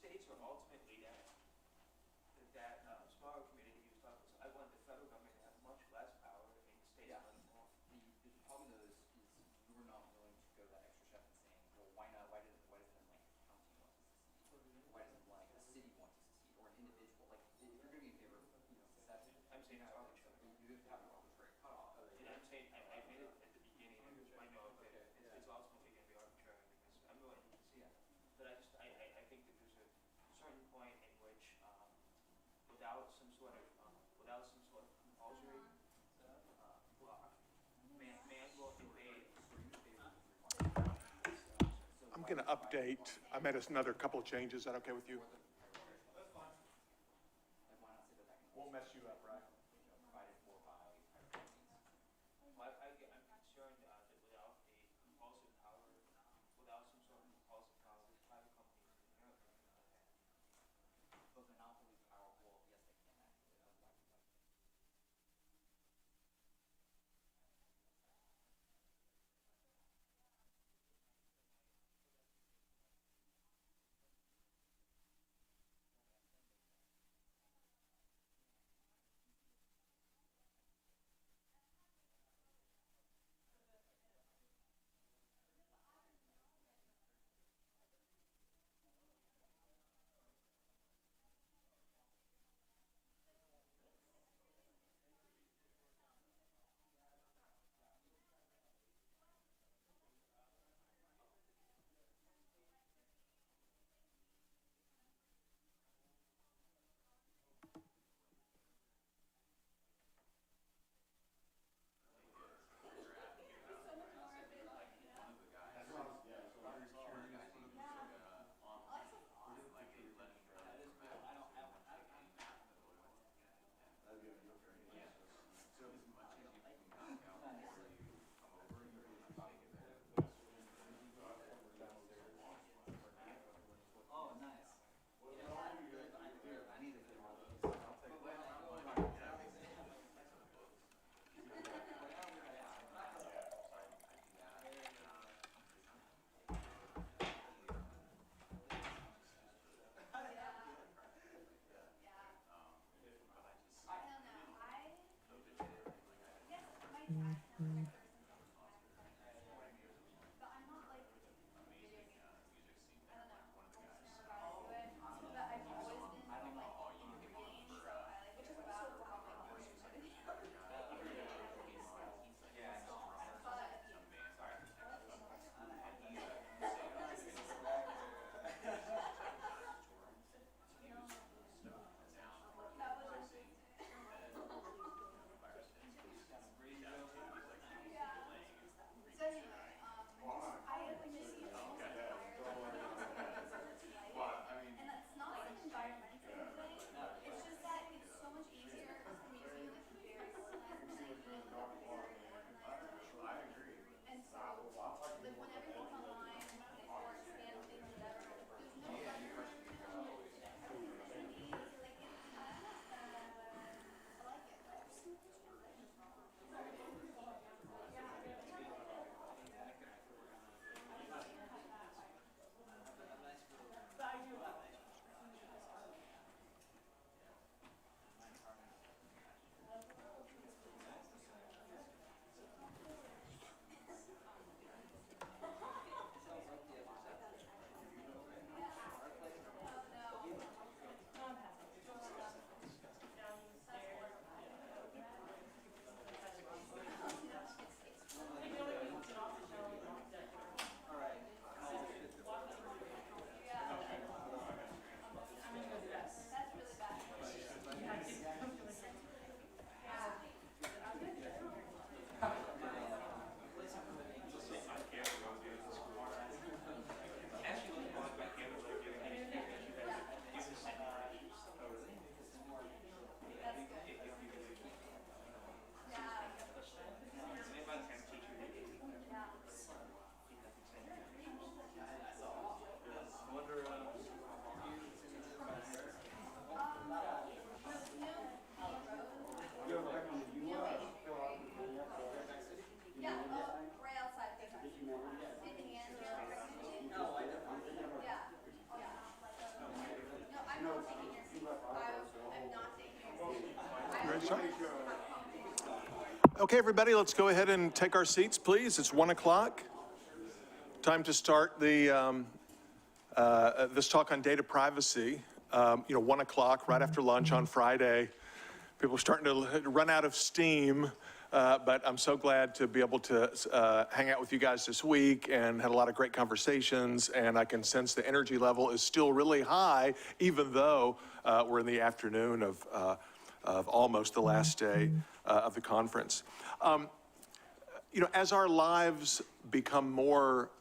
states are ultimately that smaller community he was talking about. So I want the federal government to have much less power and the states much more. The problem though is you were not willing to go that extra step and saying, well, why not? Why doesn't like a county want to succeed? Why doesn't like a city want to succeed, or an individual? Like if you're going to be in favor of seven, I'm saying it's arbitrary. You have to have an arbitrary cutoff. And I'm saying I made it at the beginning. I know that it's ultimately going to be arbitrary because I'm willing to see it. But I think that there's a certain point in which without some sort of compulsory man will invade. I'm going to update. I made us another couple of changes. Is that okay with you? That's fine. Like why not say that can Won't mess you up, right? provided for by private companies? Well, I'm concerned that without a compulsive power, without some sort of compulsive power, private companies inherently cannot have. But monopoly power, well, yes, they can actually. Oh, nice. You know, I need to get one of those. I'll take Okay, everybody, let's go ahead and take our seats, please. It's 1 o'clock. Time to start the this talk on data privacy. 1 o'clock, right after lunch on Friday. People are starting to run out of steam, but I'm so glad to be able to hang out with you guys this week and had a lot of great conversations, and I can sense the energy level is still really high, even though we're in the afternoon of almost the last day of the conference. As our lives become more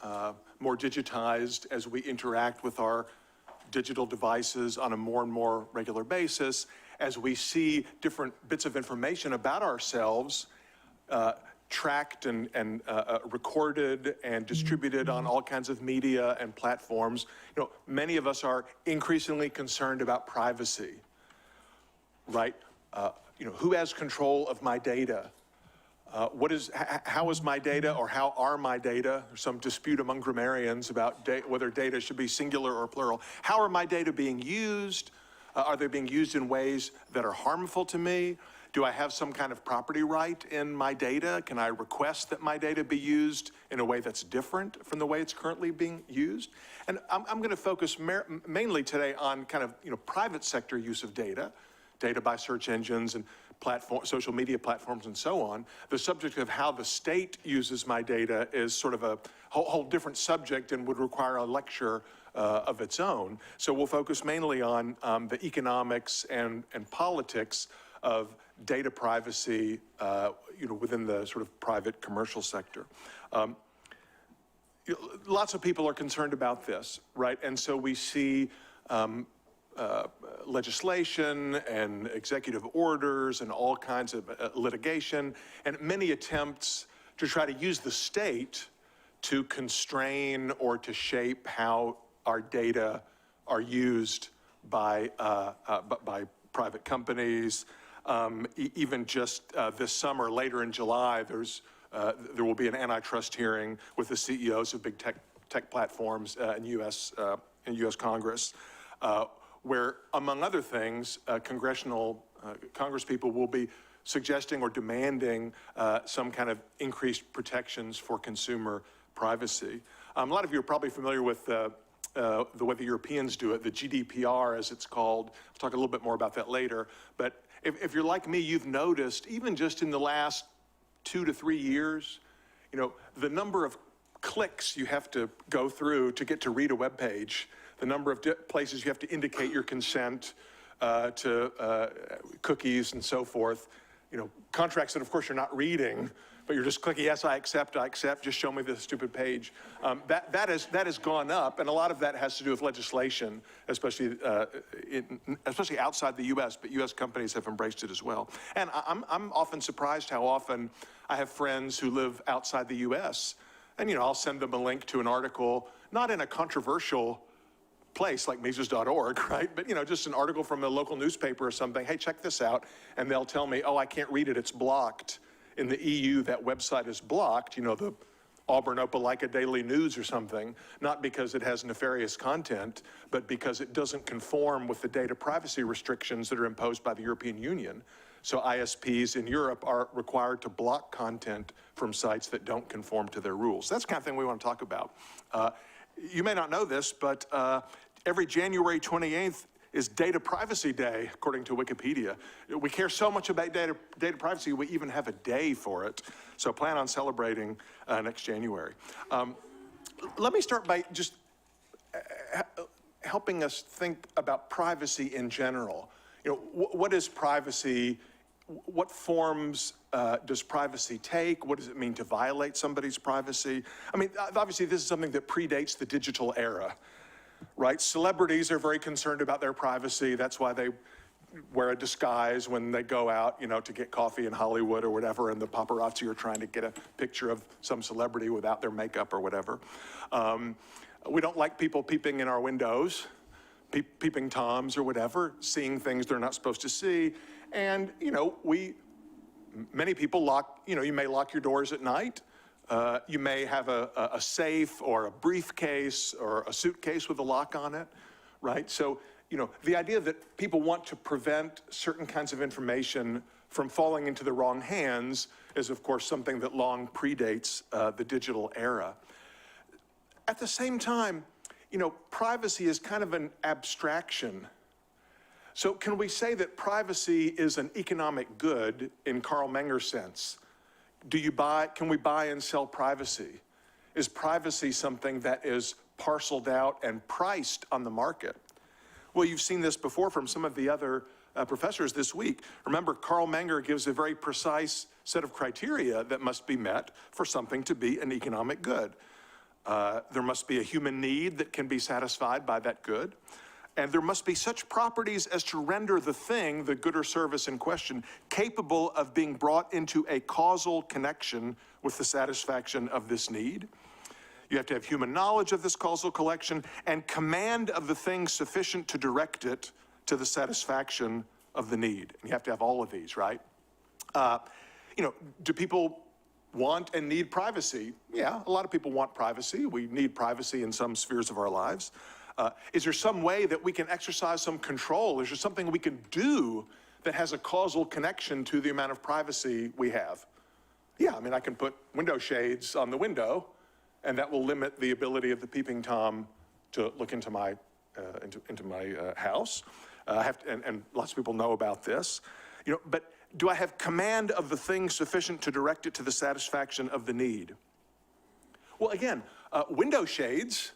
digitized, as we interact with our digital devices on a more and more regular basis, as we see different bits of information about ourselves tracked and recorded and distributed on all kinds of media and platforms, many of us are increasingly concerned about privacy, right? Who has control of my data? How is my data, or how are my data? There's some dispute among grammarians about whether data should be singular or plural. How are my data being used? Are they being used in ways that are harmful to me? Do I have some kind of property right in my data? Can I request that my data be used in a way that's different from the way it's currently being used? And I'm going to focus mainly today on kind of private sector use of data by search engines and social media platforms and so on. The subject of how the state uses my data is sort of a whole different subject and would require a lecture of its own. So we'll focus mainly on the economics and politics of data privacy, within the sort of private commercial sector. Lots of people are concerned about this, right? And so we see legislation and executive orders and all kinds of litigation and many attempts to try to use the state to constrain or to shape how our data are used by private companies. Even just this summer, later in July, there will be an antitrust hearing with the CEOs of big tech platforms in U.S. Congress, where, among other things, congresspeople will be suggesting or demanding some kind of increased protections for consumer privacy. A lot of you are probably familiar with the way the Europeans do it, the GDPR as it's called. I'll talk a little bit more about that later. But if you're like me, you've noticed, even just in the last 2 to 3 years, the number of clicks you have to go through to get to read a web page, the number of places you have to indicate your consent to cookies and so forth, contracts that of course you're not reading, but you're just clicking, yes, I accept, just show me this stupid page. That has gone up, and a lot of that has to do with legislation, especially outside the US, but US companies have embraced it as well. And I'm often surprised how often I have friends who live outside the US, and I'll send them a link to an article, not in a controversial place like Mises.org, right? But just an article from a local newspaper or something. Hey, check this out. And they'll tell me, oh, I can't read it, it's blocked. In the EU, that website is blocked, the Auburn Opelika Daily News or something, not because it has nefarious content, but because it doesn't conform with the data privacy restrictions that are imposed by the European Union. So ISPs in Europe are required to block content from sites that don't conform to their rules. That's the kind of thing we want to talk about. You may not know this, but every January 28th is Data Privacy Day, according to Wikipedia. We care so much about data privacy, we even have a day for it. So plan on celebrating next January. Let me start by just helping us think about privacy in general. What is privacy? What forms does privacy take? What does it mean to violate somebody's privacy? I mean, obviously this is something that predates the digital era, right? Celebrities are very concerned about their privacy. That's why they wear a disguise when they go out, to get coffee in Hollywood or whatever, and the paparazzi are trying to get a picture of some celebrity without their makeup or whatever. We don't like people peeping in our windows, peeping Toms or whatever, seeing things they're not supposed to see. And, many people you may lock your doors at night. You may have a safe or a briefcase or a suitcase with a lock on it, right? So, the idea that people want to prevent certain kinds of information from falling into the wrong hands is, of course, something that long predates the digital era. At the same time, you know, privacy is kind of an abstraction. So can we say that privacy is an economic good in Carl Menger's sense? Can we buy and sell privacy? Is privacy something that is parceled out and priced on the market? Well, you've seen this before from some of the other professors this week. Remember, Carl Menger gives a very precise set of criteria that must be met for something to be an economic good. There must be a human need that can be satisfied by that good. And there must be such properties as to render the thing, the good or service in question, capable of being brought into a causal connection with the satisfaction of this need. You have to have human knowledge of this causal connection and command of the thing sufficient to direct it to the satisfaction of the need. And you have to have all of these, right? You know, do people want and need privacy? Yeah, a lot of people want privacy. We need privacy in some spheres of our lives. Is there some way that we can exercise some control? Is there something we can do that has a causal connection to the amount of privacy we have? Yeah, I mean, I can put window shades on the window, and that will limit the ability of the peeping Tom to look into my house. And lots of people know about this. You know, but do I have command of the thing sufficient to direct it to the satisfaction of the need? Well, again, window shades.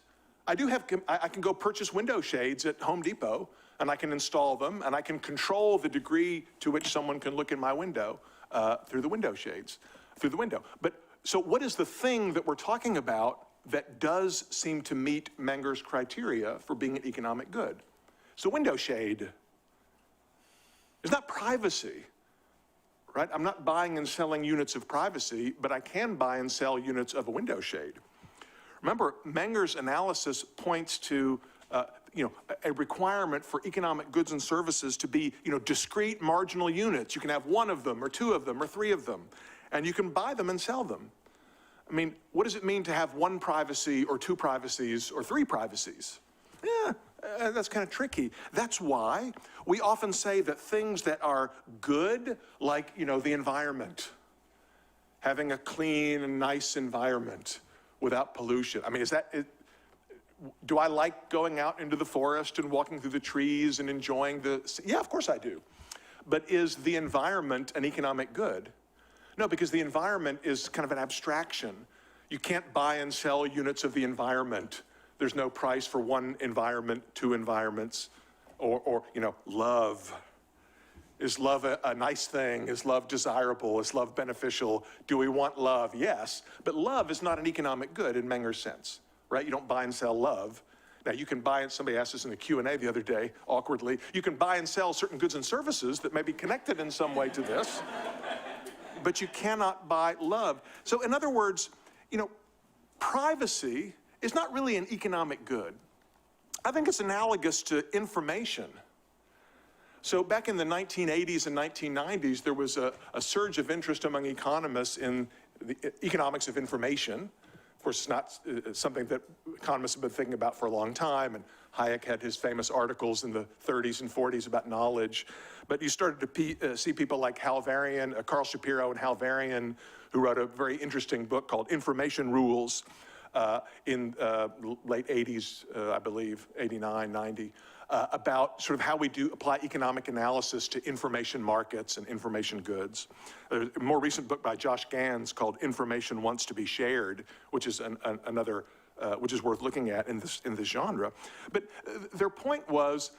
I can go purchase window shades at Home Depot, and I can install them, and I can control the degree to which someone can look in my window through the window shades, through the window. But so what is the thing that we're talking about that does seem to meet Menger's criteria for being an economic good? So window shade is not privacy, right? I'm not buying and selling units of privacy, but I can buy and sell units of a window shade. Remember, Menger's analysis points to a requirement for economic goods and services to be, discrete marginal units. You can have one of them or two of them or three of them, and you can buy them and sell them. I mean, what does it mean to have one privacy or two privacies or three privacies? Yeah, that's kind of tricky. That's why we often say that things that are good, like, the environment, having a clean and nice environment without pollution. I mean, do I like going out into the forest and walking through the trees and enjoying yeah, of course I do. But is the environment an economic good? No, because the environment is kind of an abstraction. You can't buy and sell units of the environment. There's no price for one environment, two environments, or love. Is love a nice thing? Is love desirable? Is love beneficial? Do we want love? Yes, but love is not an economic good in Menger's sense, right? You don't buy and sell love. Now you can buy, and somebody asked us in the Q&A the other day, awkwardly, you can buy and sell certain goods and services that may be connected in some way to this, but you cannot buy love. So in other words, privacy is not really an economic good. I think it's analogous to information. So back in the 1980s and 1990s, there was a surge of interest among economists in the economics of information. Of course, it's not something that economists have been thinking about for a long time, and Hayek had his famous articles in the 30s and 40s about knowledge. But you started to see people like Carl Shapiro and Hal Varian, who wrote a very interesting book called Information Rules in late 80s, I believe, 89, 90. About sort of how we apply economic analysis to information markets and information goods. There's a more recent book by Josh Gans called Information Wants to be Shared, which is another, which is worth looking at in this genre. But their point was,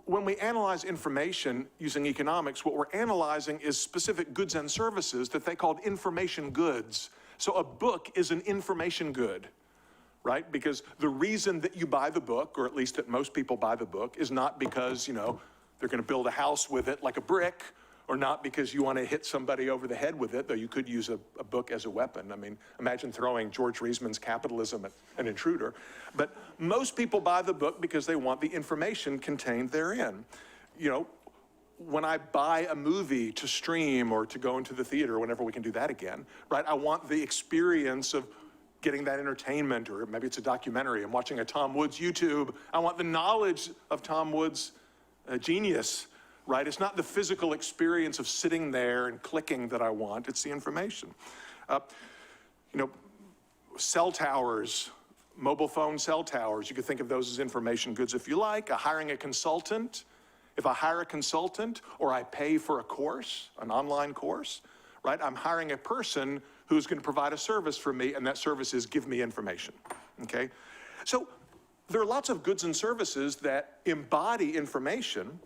when we analyze information using economics, what we're analyzing is specific goods and services that they called information goods. So a book is an information good, right? Because the reason that you buy the book, or at least that most people buy the book, is not because, they're gonna build a house with it like a brick, or not because you wanna hit somebody over the head with it, though you could use a book as a weapon. I mean, imagine throwing George Reisman's Capitalism at an intruder. But most people buy the book because they want the information contained therein. When I buy a movie to stream or to go into the theater, whenever we can do that again, right? I want the experience of getting that entertainment, or maybe it's a documentary. I'm watching a Tom Woods YouTube. I want the knowledge of Tom Woods' genius right? It's not the physical experience of sitting there and clicking that I want, it's the information. You know, cell towers, mobile phone cell towers, you could think of those as information goods if you like. Hiring a consultant, if I hire a consultant or I pay for a course, an online course, right? I'm hiring a person who's going to provide a service for me, and that service is give me information, okay? So there are lots of goods and services that embody information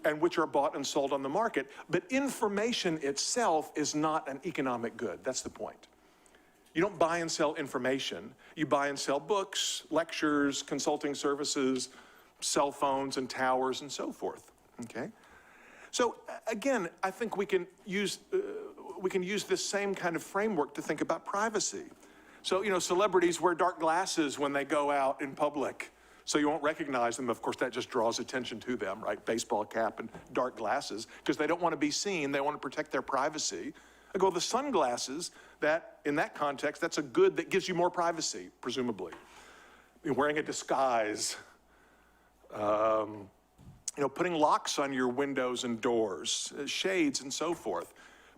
and which are bought and sold on the market, but information itself is not an economic good. That's the point. You don't buy and sell information. You buy and sell books, lectures, consulting services, cell phones and towers and so forth, okay? So again, I think we can use this same kind of framework to think about privacy. So, you know, celebrities wear dark glasses when they go out in public, so you won't recognize them. Of course, that just draws attention to them, right? Baseball cap and dark glasses, because they don't want to be seen. They want to protect their privacy. I go, the sunglasses, that, in that context, that's a good that gives you more privacy, presumably. You're wearing a disguise, you know, putting locks on your windows and doors, shades and so forth.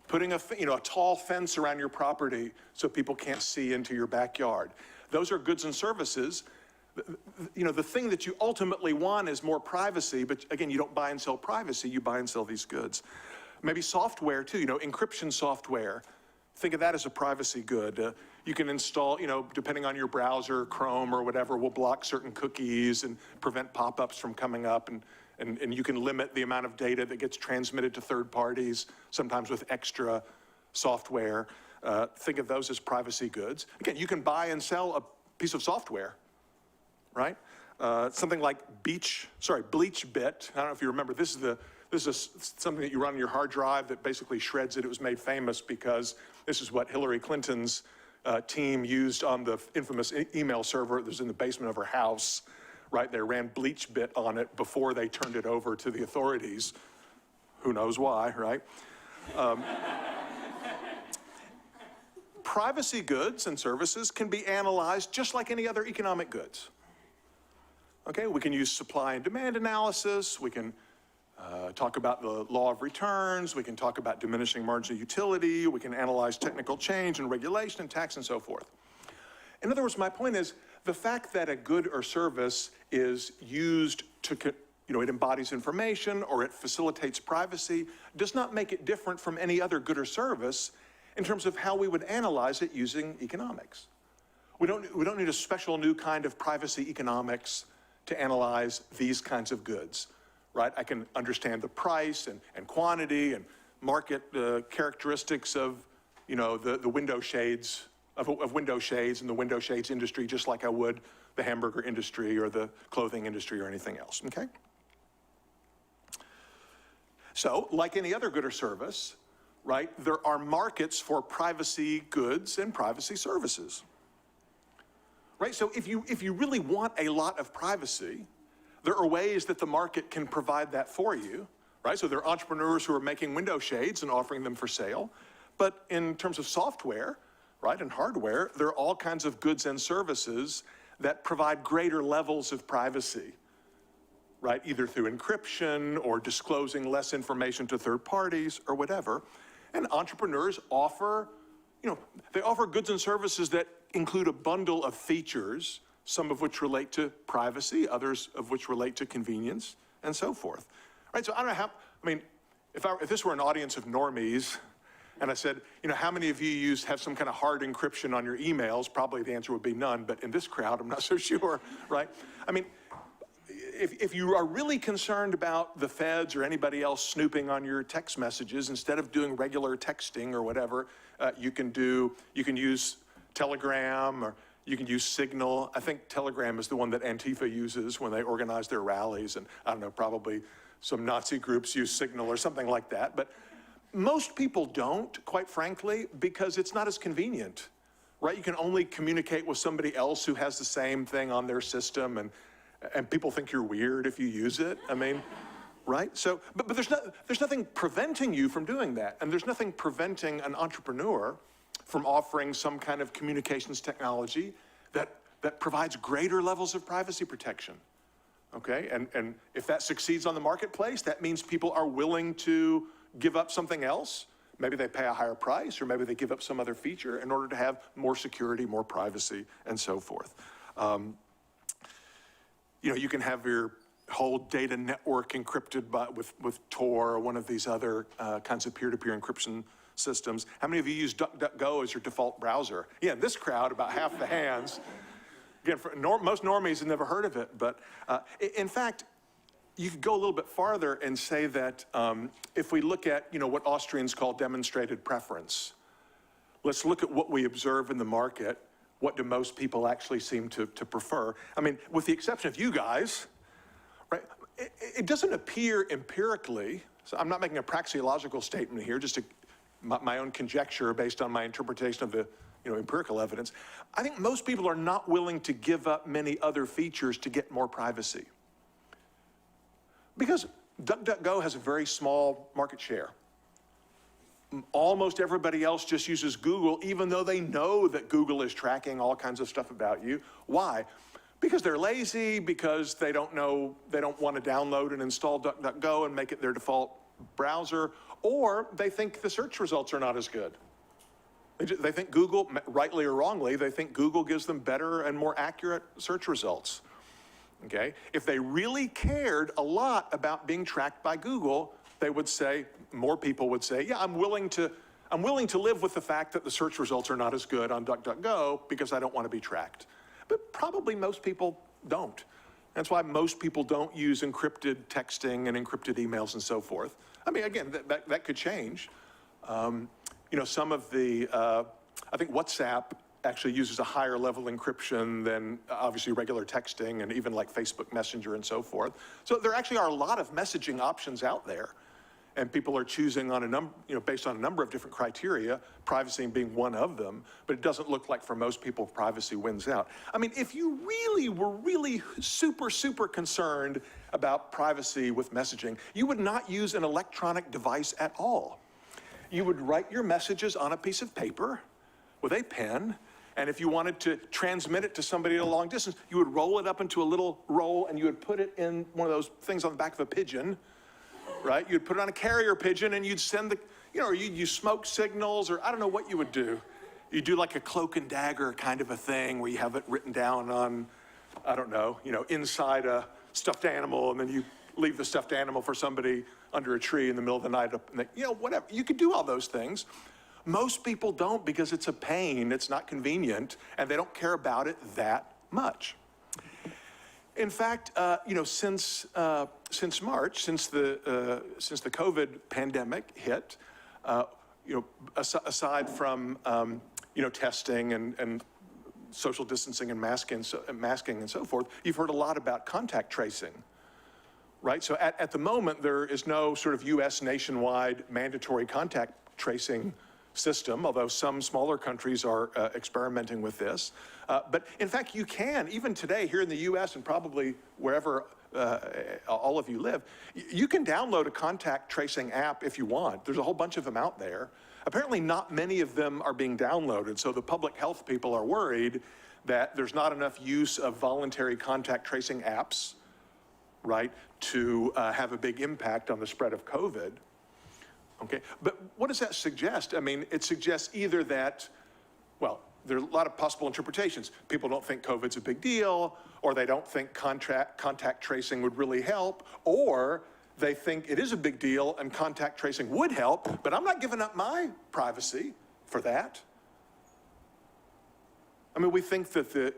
Putting a tall fence around your property so people can't see into your backyard. Those are goods and services. You know, the thing that you ultimately want is more privacy, but again, you don't buy and sell privacy, you buy and sell these goods. Maybe software too, you know, encryption software. Think of that as a privacy good. You can install, you know, depending on your browser, Chrome or whatever, will block certain cookies and prevent pop-ups from coming up, and you can limit the amount of data that gets transmitted to third parties, sometimes with extra software. Think of those as privacy goods. Again, you can buy and sell a piece of software, right? Something like BleachBit. I don't know if you remember, this is something that you run on your hard drive that basically shreds it. It was made famous because this is what Hillary Clinton's team used on the infamous email server that was in the basement of her house, right? They ran BleachBit on it before they turned it over to the authorities. Who knows why, right? Privacy goods and services can be analyzed just like any other economic goods. Okay, we can use supply and demand analysis, we can talk about the law of returns, we can talk about diminishing marginal utility, we can analyze technical change and regulation and tax and so forth. In other words, my point is, the fact that a good or service is used to, you know, it embodies information or it facilitates privacy, does not make it different from any other good or service in terms of how we would analyze it using economics. We don't need a special new kind of privacy economics to analyze these kinds of goods, right? I can understand the price and quantity and market characteristics of, you know, the window shades, of window shades and the window shades industry, just like I would the hamburger industry or the clothing industry or anything else, okay? So, like any other good or service, right, there are markets for privacy goods and privacy services. Right, so if you really want a lot of privacy, there are ways that the market can provide that for you, right? So there are entrepreneurs who are making window shades and offering them for sale. But in terms of software, right, and hardware, there are all kinds of goods and services that provide greater levels of privacy, right? Either through encryption or disclosing less information to third parties or whatever. And entrepreneurs offer, you know, they offer goods and services that include a bundle of features, some of which relate to privacy, others of which relate to convenience, and so forth. Right, so I don't know how, I mean, if this were an audience of normies, and I said, you know, how many of you have some kind of hard encryption on your emails? Probably the answer would be none, but in this crowd, I'm not so sure, right? I mean, if you are really concerned about the feds or anybody else snooping on your text messages, instead of doing regular texting or whatever, you can use Telegram, or you can use Signal. I think Telegram is the one that Antifa uses when they organize their rallies, and I don't know, probably some Nazi groups use Signal or something like that. But most people don't, quite frankly, because it's not as convenient, right? You can only communicate with somebody else who has the same thing on their system, and people think you're weird if you use it. I mean, right? So, but there's nothing preventing you from doing that, and there's nothing preventing an entrepreneur from offering some kind of communications technology that provides greater levels of privacy protection, okay? And if that succeeds on the marketplace, that means people are willing to give up something else. Maybe they pay a higher price, or maybe they give up some other feature in order to have more security, more privacy, and so forth. You can have your whole data network encrypted with Tor or one of these other kinds of peer-to-peer encryption systems. How many of you use DuckDuckGo as your default browser? Yeah, in this crowd, about half the hands. Again, most normies have never heard of it, but in fact, you could go a little bit farther and say that if we look at what Austrians call demonstrated preference, let's look at what we observe in the market. What do most people actually seem to prefer? I mean, with the exception of you guys, right? It doesn't appear empirically, so I'm not making a praxeological statement here, just my own conjecture based on my interpretation of the empirical evidence. I think most people are not willing to give up many other features to get more privacy. Because DuckDuckGo has a very small market share. Almost everybody else just uses Google, even though they know that Google is tracking all kinds of stuff about you. Why? Because they're lazy, because they don't want to download and install DuckDuckGo and make it their default browser, or they think the search results are not as good. They think Google, rightly or wrongly, they think Google gives them better and more accurate search results. Okay? If they really cared a lot about being tracked by Google, they would say, more people would say, yeah, I'm willing to live with the fact that the search results are not as good on DuckDuckGo because I don't want to be tracked. But probably most people don't. That's why most people don't use encrypted texting and encrypted emails and so forth. I mean, again, that could change. Some of the, I think WhatsApp actually uses a higher level encryption than obviously regular texting and even like Facebook Messenger and so forth. So there actually are a lot of messaging options out there, and people are choosing on based on a number of different criteria, privacy being one of them, but it doesn't look like for most people privacy wins out. I mean, if you really were super concerned about privacy with messaging, you would not use an electronic device at all. You would write your messages on a piece of paper with a pen, and if you wanted to transmit it to somebody at a long distance, you would roll it up into a little roll and you would put it in one of those things on the back of a pigeon, right? You'd put it on a carrier pigeon and you'd send or you'd use smoke signals, or I don't know what you would do. You do like a cloak and dagger kind of a thing where you have it written down on, I don't know, inside a stuffed animal, and then you leave the stuffed animal for somebody under a tree in the middle of the night, whatever. You could do all those things. Most people don't, because it's a pain, it's not convenient, and they don't care about it that much. In fact, since March, since the COVID pandemic hit, aside from testing and social distancing and masking and so forth, you've heard a lot about contact tracing. Right, so at the moment, there is no sort of U.S. nationwide mandatory contact tracing system, although some smaller countries are experimenting with this. But in fact, you can, even today here in the U.S. and probably wherever all of you live, you can download a contact tracing app if you want. There's a whole bunch of them out there. Apparently not many of them are being downloaded, so the public health people are worried that there's not enough use of voluntary contact tracing apps, right, to have a big impact on the spread of COVID. Okay, but what does that suggest? I mean, it suggests either that, well, there are a lot of possible interpretations. People don't think COVID's a big deal, or they don't think contact tracing would really help, or they think it is a big deal and contact tracing would help, but I'm not giving up my privacy for that. I mean, we think that the,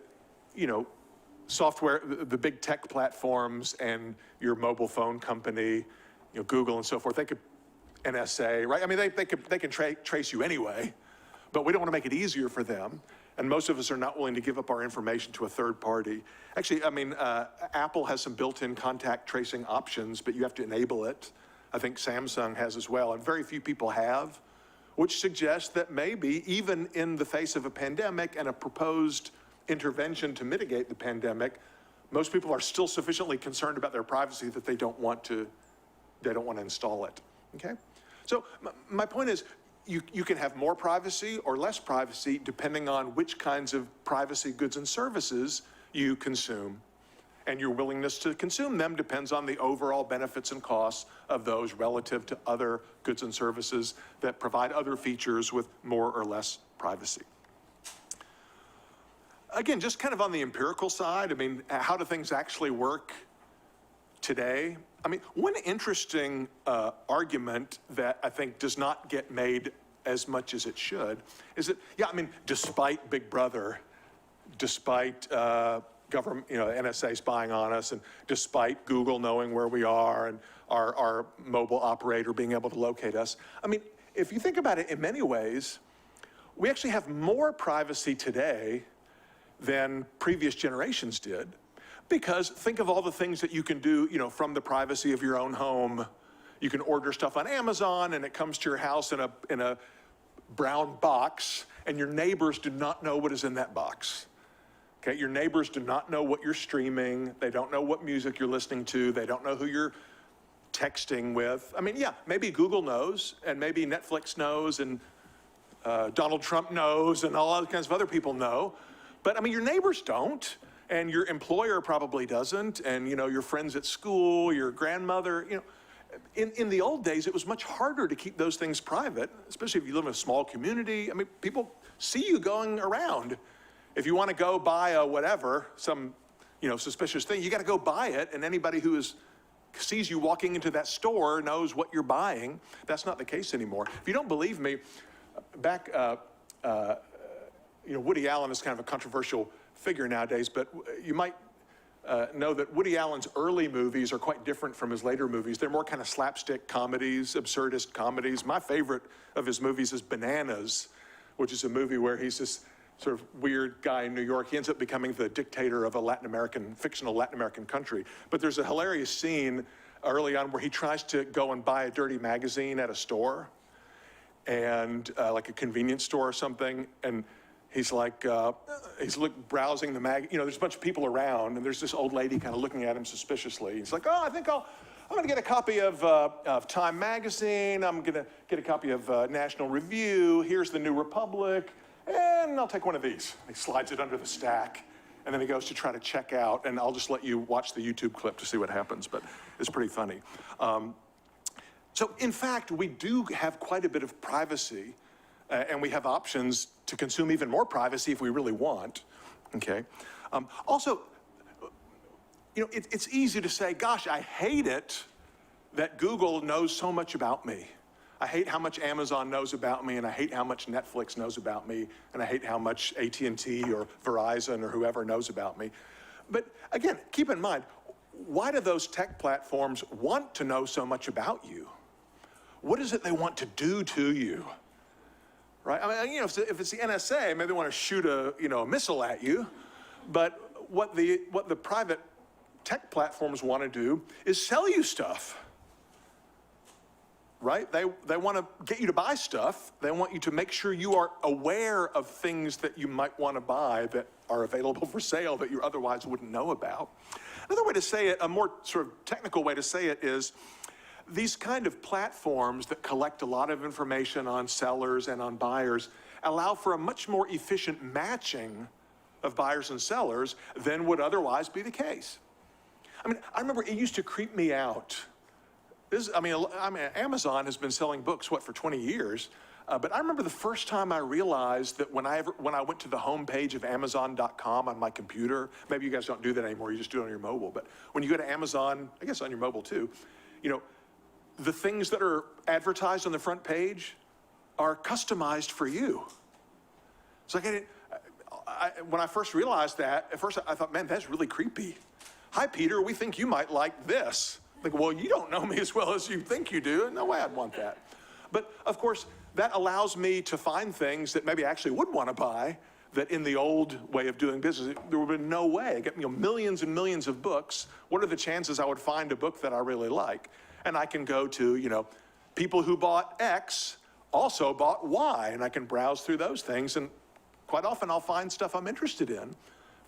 software, the big tech platforms and your mobile phone company, Google and so forth, they could, NSA, right? I mean, they can trace you anyway, but we don't want to make it easier for them. And most of us are not willing to give up our information to a third party. Actually, I mean, Apple has some built-in contact tracing options, but you have to enable it. I think Samsung has as well, and very few people have, which suggests that maybe even in the face of a pandemic and a proposed intervention to mitigate the pandemic, most people are still sufficiently concerned about their privacy that they don't want to install it, okay? So my point is, you can have more privacy or less privacy depending on which kinds of privacy goods and services you consume. and your willingness to consume them depends on the overall benefits and costs of those relative to other goods and services that provide other features with more or less privacy. Again, just kind of on the empirical side, I mean, how do things actually work today? I mean, one interesting argument that I think does not get made as much as it should is that, yeah, I mean, despite Big Brother, despite government, NSA spying on us, and despite Google knowing where we are and our mobile operator being able to locate us, I mean, if you think about it in many ways, we actually have more privacy today than previous generations did. Because think of all the things that you can do, from the privacy of your own home. You can order stuff on Amazon and it comes to your house in a brown box, and your neighbors do not know what is in that box. Okay, your neighbors do not know what you're streaming. They don't know what music you're listening to. They don't know who you're texting with. I mean, yeah, maybe Google knows, and maybe Netflix knows, and Donald Trump knows, and all other kinds of other people know. But I mean, your neighbors don't, and your employer probably doesn't, and your friends at school, your grandmother, In the old days, it was much harder to keep those things private, especially if you live in a small community. I mean, people see you going around. If you want to go buy a whatever, some, suspicious thing, you got to go buy it, and anybody who sees you walking into that store knows what you're buying. That's not the case anymore. If you don't believe me, back, Woody Allen is kind of a controversial figure nowadays, but you might know that Woody Allen's early movies are quite different from his later movies. They're more kind of slapstick comedies, absurdist comedies. My favorite of his movies is Bananas, which is a movie where he's this sort of weird guy in New York. He ends up becoming the dictator of a fictional Latin American country. But there's a hilarious scene early on where he tries to go and buy a dirty magazine at a store, and like a convenience store or something, and he's like, browsing the there's a bunch of people around, and there's this old lady kind of looking at him suspiciously. He's like, I think I'm going to get a copy of Time Magazine. I'm going to get a copy of National Review. Here's the New Republic, and I'll take one of these. He slides it under the stack, and then he goes to try to check out, and I'll just let you watch the YouTube clip to see what happens, but it's pretty funny. So in fact, we do have quite a bit of privacy, and we have options to consume even more privacy if we really want, okay? Also, it's easy to say, gosh, I hate it that Google knows so much about me. I hate how much Amazon knows about me, and I hate how much Netflix knows about me, and I hate how much AT&T or Verizon or whoever knows about me. But again, keep in mind, why do those tech platforms want to know so much about you? What is it they want to do to you? Right? I mean, if it's the NSA, maybe they want to shoot a missile at you. But what the private tech platforms want to do is sell you stuff. Right? They want to get you to buy stuff. They want you to make sure you are aware of things that you might want to buy that are available for sale that you otherwise wouldn't know about. Another way to say it, a more sort of technical way to say it, is these kind of platforms that collect a lot of information on sellers and on buyers allow for a much more efficient matching of buyers and sellers than would otherwise be the case. I mean, I remember it used to creep me out. Amazon has been selling books, for 20 years? But I remember the first time I realized that when I went to the home page of Amazon.com on my computer, maybe you guys don't do that anymore, you just do it on your mobile, but when you go to Amazon, I guess on your mobile too, the things that are advertised on the front page are customized for you. It's like, when I first realized that, at first I thought, man, that's really creepy. Hi, Peter, we think you might like this. Like, well, you don't know me as well as you think you do. No way I'd want that. But of course, that allows me to find things that maybe I actually would want to buy that in the old way of doing business, there would be no way. I get millions and millions of books. What are the chances I would find a book that I really like? And I can go to, people who bought X also bought Y, and I can browse through those things, and quite often I'll find stuff I'm interested in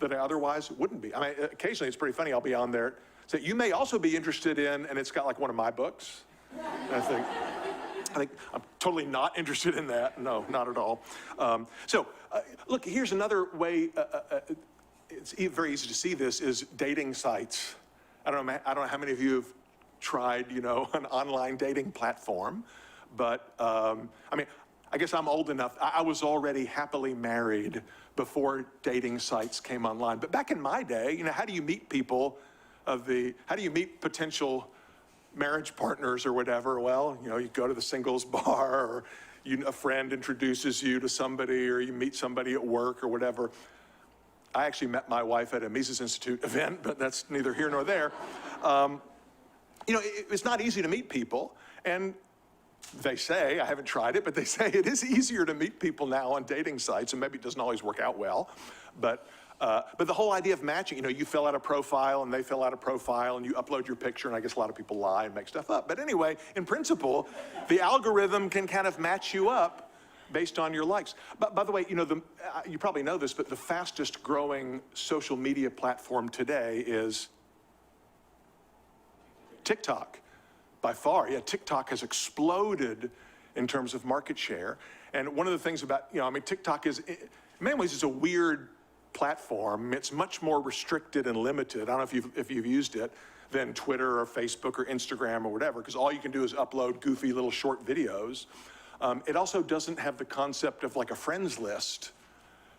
that I otherwise wouldn't be. I mean, occasionally it's pretty funny, I'll be on there, say, you may also be interested in, and it's got like one of my books. And I think I'm totally not interested in that. No, not at all. Look, here's another way very easy to see this, is dating sites. I don't know how many of you have tried, an online dating platform, but I mean, I guess I'm old enough. I was already happily married before dating sites came online. But back in my day, how do you meet people how do you meet potential marriage partners or whatever? Well, you go to the singles bar, or a friend introduces you to somebody, or you meet somebody at work or whatever. I actually met my wife at a Mises Institute event, but that's neither here nor there. It's not easy to meet people, and they say, I haven't tried it, but they say it is easier to meet people now on dating sites, and maybe it doesn't always work out well, but the whole idea of matching, you fill out a profile and they fill out a profile and you upload your picture, and I guess a lot of people lie and make stuff up. But anyway, in principle, the algorithm can kind of match you up based on your likes. But by the way, you probably know this, but the fastest growing social media platform today is TikTok. By far, TikTok has exploded in terms of market share. And one of the things about, TikTok is, in many ways, is a weird platform. It's much more restricted and limited. I don't know if you've used it, than Twitter or Facebook or Instagram or whatever, because all you can do is upload goofy little short videos. It also doesn't have the concept of like a friends list.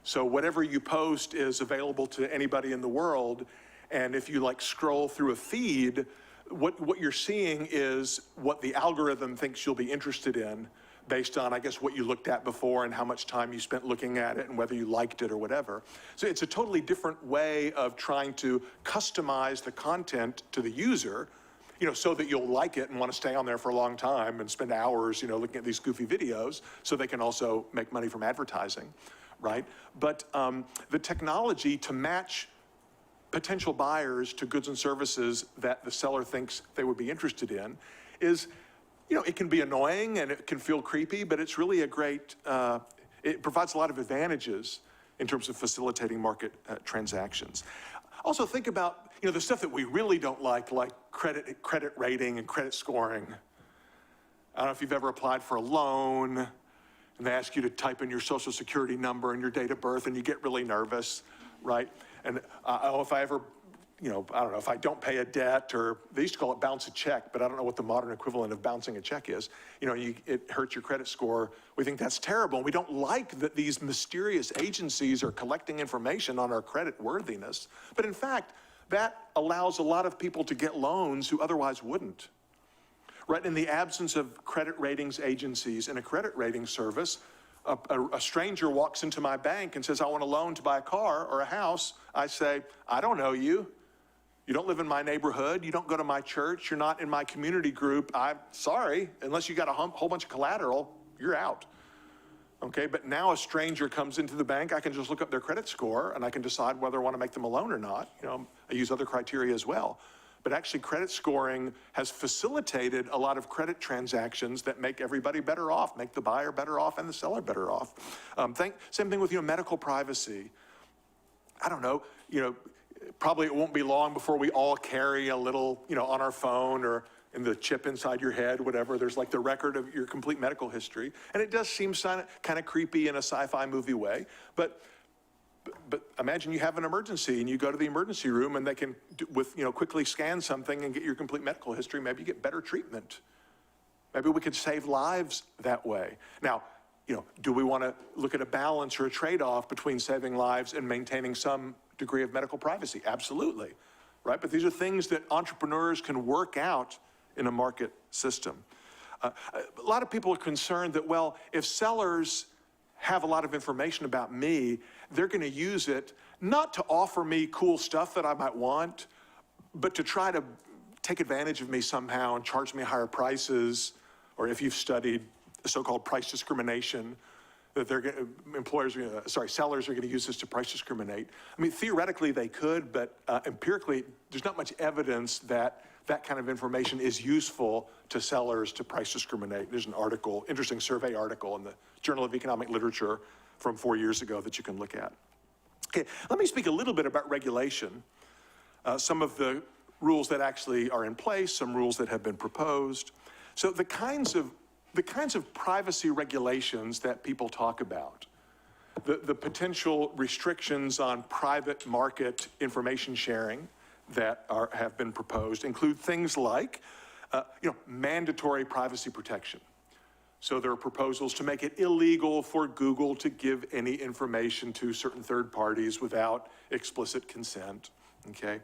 So whatever you post is available to anybody in the world. And if you scroll through a feed, what you're seeing is what the algorithm thinks you'll be interested in, based on, I guess, what you looked at before and how much time you spent looking at it and whether you liked it or whatever. So it's a totally different way of trying to customize the content to the user, so that you'll like it and want to stay on there for a long time and spend hours, looking at these goofy videos, so they can also make money from advertising, right? But the technology to match potential buyers to goods and services that the seller thinks they would be interested in is, it can be annoying and it can feel creepy, but it's really a great, it provides a lot of advantages in terms of facilitating market transactions. Also think about, the stuff that we really don't like credit rating and credit scoring. I don't know if you've ever applied for a loan and they ask you to type in your social security number and your date of birth, and you get really nervous, right? And if I ever, I don't know, if I don't pay a debt, or they used to call it bounce a check, but I don't know what the modern equivalent of bouncing a check is. It hurts your credit score. We think that's terrible. We don't like that these mysterious agencies are collecting information on our credit worthiness. But in fact, that allows a lot of people to get loans who otherwise wouldn't. Right? In the absence of credit ratings agencies and a credit rating service, a stranger walks into my bank and says, I want a loan to buy a car or a house. I say, I don't know you. You don't live in my neighborhood. You don't go to my church. You're not in my community group. I'm sorry, unless you got a whole bunch of collateral, you're out. Okay, but now a stranger comes into the bank, I can just look up their credit score and I can decide whether I want to make them a loan or not. I use other criteria as well. But actually, credit scoring has facilitated a lot of credit transactions that make everybody better off, make the buyer better off and the seller better off. Same thing with medical privacy. I don't know, probably it won't be long before we all carry a little, on our phone or in the chip inside your head, whatever. There's the record of your complete medical history. And it does seem kind of creepy in a sci-fi movie way. But imagine you have an emergency and you go to the emergency room and they can, quickly scan something and get your complete medical history. Maybe you get better treatment. Maybe we could save lives that way. Now, do we want to look at a balance or a trade-off between saving lives and maintaining some degree of medical privacy? Absolutely, right? But these are things that entrepreneurs can work out in a market system. A lot of people are concerned that, well, if sellers have a lot of information about me, they're going to use it not to offer me cool stuff that I might want, but to try to take advantage of me somehow and charge me higher prices, or if you've studied so-called price discrimination, that sellers are going to use this to price discriminate. I mean, theoretically they could, but empirically, there's not much evidence that that kind of information is useful to sellers to price discriminate. There's an article, interesting survey article in the Journal of Economic Literature from 4 years ago that you can look at. Okay, let me speak a little bit about regulation. Some of the rules that actually are in place, some rules that have been proposed. So the kinds of privacy regulations that people talk about. the potential restrictions on private market information sharing that have been proposed include things like, mandatory privacy protection. So there are proposals to make it illegal for Google to give any information to certain third parties without explicit consent, okay?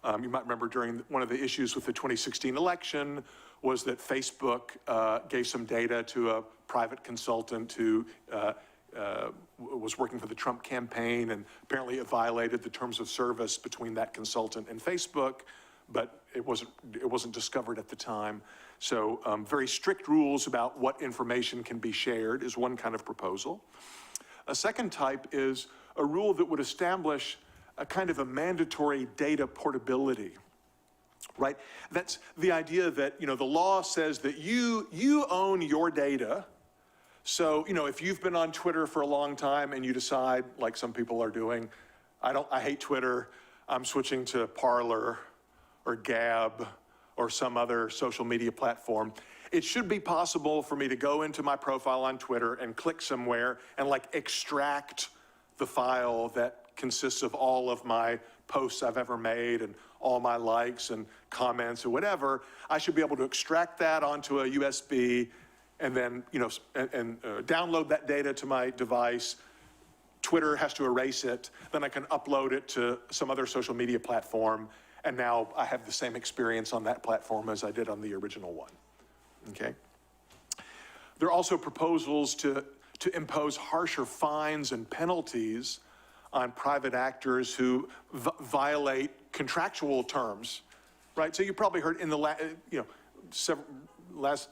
You might remember during one of the issues with the 2016 election was that Facebook gave some data to a private consultant who was working for the Trump campaign, and apparently it violated the terms of service between that consultant and Facebook, but it wasn't discovered at the time. So very strict rules about what information can be shared is one kind of proposal. A second type is a rule that would establish a kind of a mandatory data portability, right? That's the idea that, the law says that you own your data. So, if you've been on Twitter for a long time and you decide, like some people are doing, I hate Twitter, I'm switching to Parler or Gab or some other social media platform, it should be possible for me to go into my profile on Twitter and click somewhere and extract the file that consists of all of my posts I've ever made and all my likes and comments or whatever. I should be able to extract that onto a USB and then, download that data to my device. Twitter has to erase it. Then I can upload it to some other social media platform. And now I have the same experience on that platform as I did on the original one, okay? There are also proposals to impose harsher fines and penalties on private actors who violate contractual terms, right? So you probably heard in the last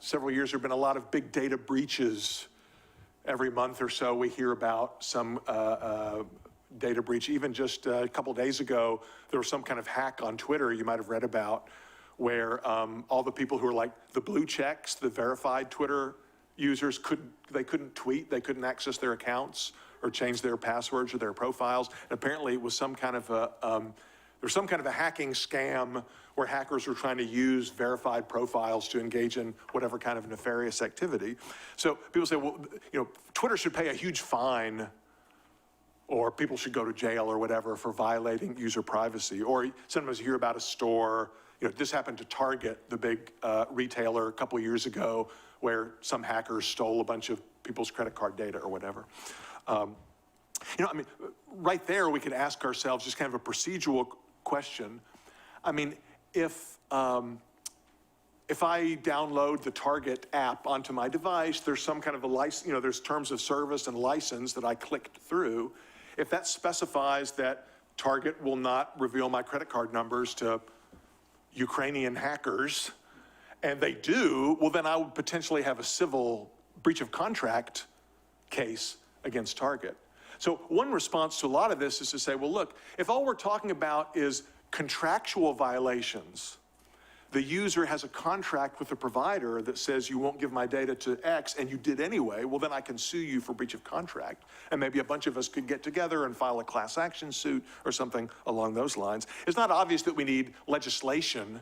several years, there have been a lot of big data breaches. Every month or so, we hear about some data breach. Even just a couple days ago, there was some kind of hack on Twitter you might have read about, where all the people who are the blue checks, the verified Twitter users, couldn't tweet, they couldn't access their accounts or change their passwords or their profiles. And apparently it was some kind of a hacking scam where hackers were trying to use verified profiles to engage in whatever kind of nefarious activity. So people say, well, Twitter should pay a huge fine, or people should go to jail or whatever for violating user privacy. Or sometimes you hear about a store, this happened to Target, the big retailer a couple of years ago, where some hackers stole a bunch of people's credit card data or whatever. Right there we could ask ourselves just kind of a procedural question. If I download the Target app onto my device, there's some kind of a license, there's terms of service and license that I clicked through. If that specifies that Target will not reveal my credit card numbers to Ukrainian hackers, and they do, well, then I would potentially have a civil breach of contract case against Target. So one response to a lot of this is to say, well, look, if all we're talking about is contractual violations, the user has a contract with the provider that says you won't give my data to X and you did anyway, well, then I can sue you for breach of contract. And maybe a bunch of us could get together and file a class action suit or something along those lines. It's not obvious that we need legislation.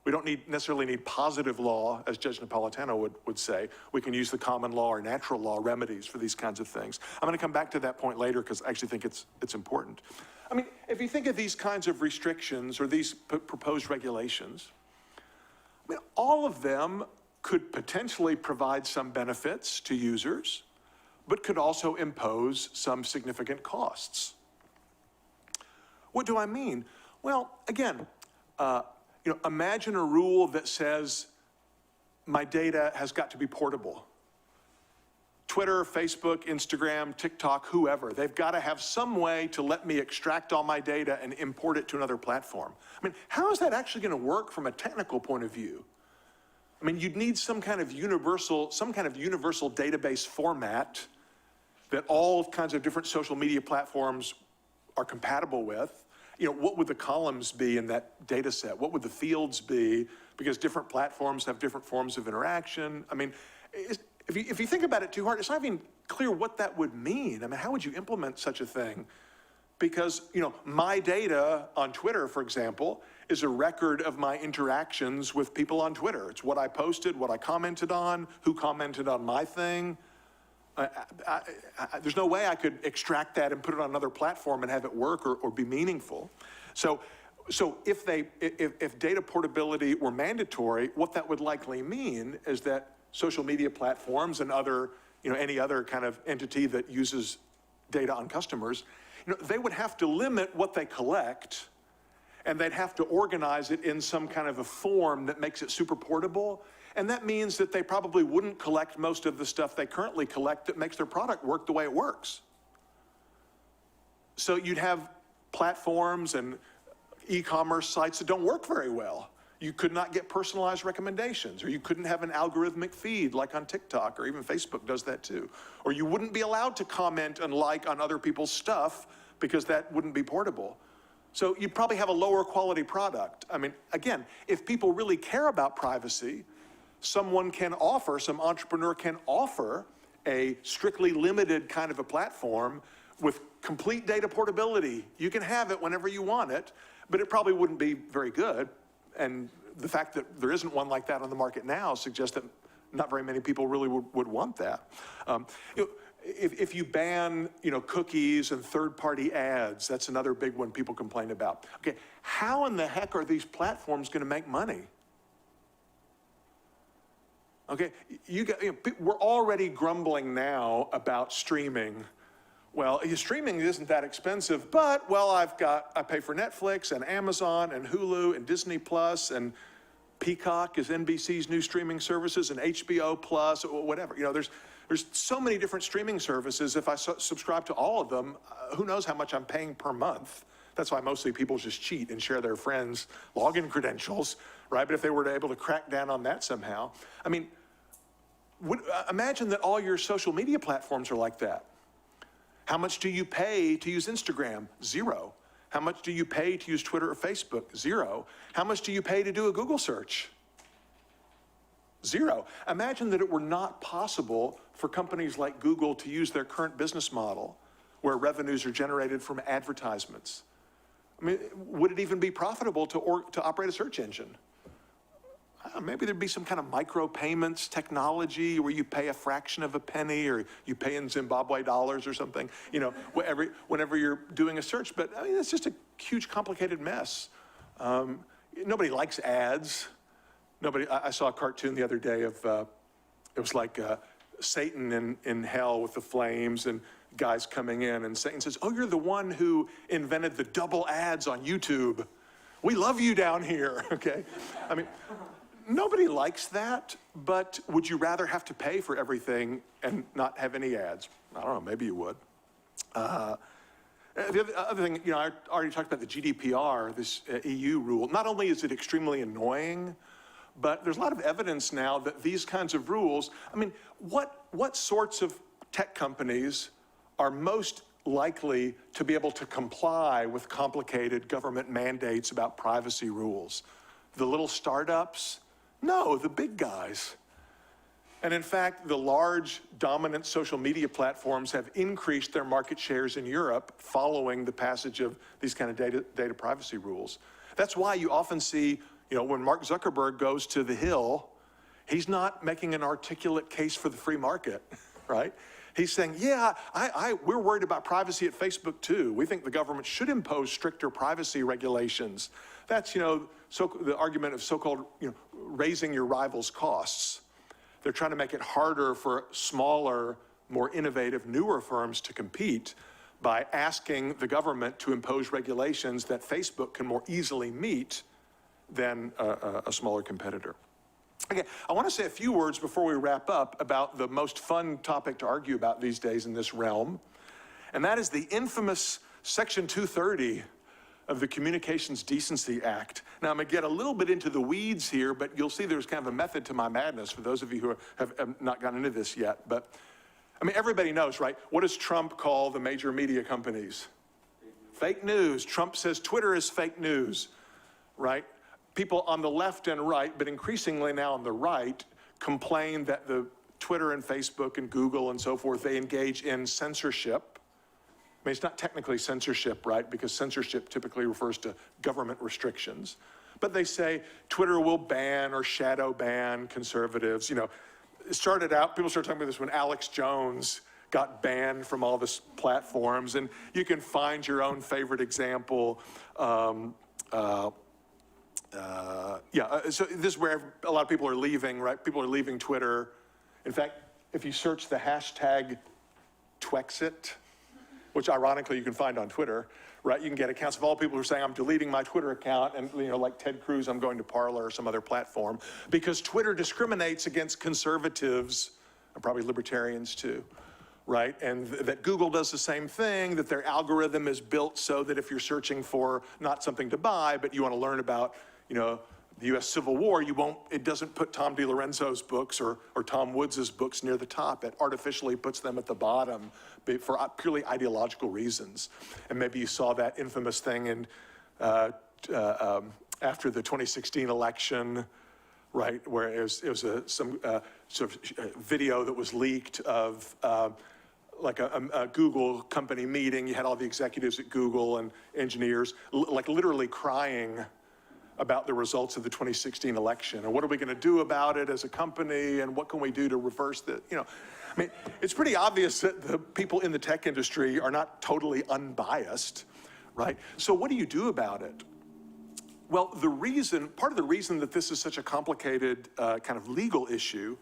We don't necessarily need positive law, as Judge Napolitano would say. We can use the common law or natural law remedies for these kinds of things. I'm going to come back to that point later because I actually think it's important. If you think of these kinds of restrictions or these proposed regulations, all of them could potentially provide some benefits to users, but could also impose some significant costs. What do I mean? Well, again, imagine a rule that says my data has got to be portable. Twitter, Facebook, Instagram, TikTok, whoever, they've got to have some way to let me extract all my data and import it to another platform. How is that actually going to work from a technical point of view? You'd need some kind of universal database format that all kinds of different social media platforms are compatible with. What would the columns be in that data set? What would the fields be? Because different platforms have different forms of interaction. If you think about it too hard, it's not even clear what that would mean. How would you implement such a thing? Because, my data on Twitter, for example, is a record of my interactions with people on Twitter. It's what I posted, what I commented on, who commented on my thing. There's no way I could extract that and put it on another platform and have it work or be meaningful. So if data portability were mandatory, what that would likely mean is that social media platforms and other, any other kind of entity that uses data on customers, they would have to limit what they collect, and they'd have to organize it in some kind of a form that makes it super portable. And that means that they probably wouldn't collect most of the stuff they currently collect that makes their product work the way it works. So you'd have platforms and e-commerce sites that don't work very well. You could not get personalized recommendations, or you couldn't have an algorithmic feed like on TikTok, or even Facebook does that too. Or you wouldn't be allowed to comment and like on other people's stuff because that wouldn't be portable. So you'd probably have a lower quality product. I mean, again, if people really care about privacy, some entrepreneur can offer a strictly limited kind of a platform with complete data portability. You can have it whenever you want it, but it probably wouldn't be very good. And the fact that there isn't one like that on the market now suggests that not very many people really would want that. If you ban, cookies and third-party ads, that's another big one people complain about. Okay, how in the heck are these platforms going to make money? Okay, we're already grumbling now about streaming. Well, streaming isn't that expensive, but, well, I pay for Netflix and Amazon and Hulu and Disney Plus and Peacock is NBC's new streaming services and HBO Plus, or whatever. There's so many different streaming services. If I subscribe to all of them, who knows how much I'm paying per month. That's why mostly people just cheat and share their friends' login credentials, right? But if they were able to crack down on that somehow, I mean, imagine that all your social media platforms are like that. How much do you pay to use Instagram? Zero. How much do you pay to use Twitter or Facebook? Zero. How much do you pay to do a Google search? Zero. Imagine that it were not possible for companies like Google to use their current business model where revenues are generated from advertisements. I mean, would it even be profitable to operate a search engine? Maybe there'd be some kind of micropayments technology where you pay a fraction of a penny, or you pay in Zimbabwe dollars or something, whenever you're doing a search. But I mean, it's just a huge, complicated mess. Nobody likes ads. I saw a cartoon the other day of, it was like Satan in hell with the flames and guys coming in, and Satan says, "Oh, you're the one who invented the double ads on YouTube. We love you down here," okay? I mean, nobody likes that, but would you rather have to pay for everything and not have any ads? I don't know, maybe you would. The other thing, I already talked about the GDPR, this EU rule. Not only is it extremely annoying, but there's a lot of evidence now that these kinds of rules, I mean, what sorts of tech companies are most likely to be able to comply with complicated government mandates about privacy rules? The little startups? No, the big guys. And in fact, the large dominant social media platforms have increased their market shares in Europe following the passage of these kind of data privacy rules. That's why you often see, when Mark Zuckerberg goes to the Hill, he's not making an articulate case for the free market, right? He's saying, yeah, we're worried about privacy at Facebook too. We think the government should impose stricter privacy regulations. That's, the argument of so-called, raising your rivals' costs. They're trying to make it harder for smaller, more innovative, newer firms to compete by asking the government to impose regulations that Facebook can more easily meet than a smaller competitor. Okay, I want to say a few words before we wrap up about the most fun topic to argue about these days in this realm, and that is the infamous Section 230 of the Communications Decency Act. Now, I'm going to get a little bit into the weeds here, but you'll see there's kind of a method to my madness for those of you who have not gotten into this yet. But, I mean, everybody knows, right? What does Trump call the major media companies? Fake news. Trump says Twitter is fake news, right? People on the left and right, but increasingly now on the right, complain that the Twitter and Facebook and Google and so forth, they engage in censorship. I mean, it's not technically censorship, right? Because censorship typically refers to government restrictions. But they say Twitter will ban or shadow ban conservatives. it started out, people started talking about this when Alex Jones got banned from all the platforms, and you can find your own favorite example. So this is where a lot of people are leaving, right? People are leaving Twitter. In fact, if you search the hashtag Twexit, which ironically you can find on Twitter, right? You can get accounts of all people who are saying, I'm deleting my Twitter account, and like Ted Cruz, I'm going to Parler or some other platform, because Twitter discriminates against conservatives, and probably libertarians too, right? And that Google does the same thing, that their algorithm is built so that if you're searching for not something to buy, but you want to learn about, the U.S. Civil War, it doesn't put Tom DiLorenzo's books or Tom Woods' books near the top. It artificially puts them at the bottom for purely ideological reasons. And maybe you saw that infamous thing after the 2016 election, right, where it was some sort of video that was leaked of like a Google company meeting. You had all the executives at Google and engineers like literally crying about the results of the 2016 election, and what are we going to do about it as a company, and what can we do to reverse the, I mean, it's pretty obvious that the people in the tech industry are not totally unbiased, right? So what do you do about it? Well, part of the reason that this is such a complicated kind of legal issue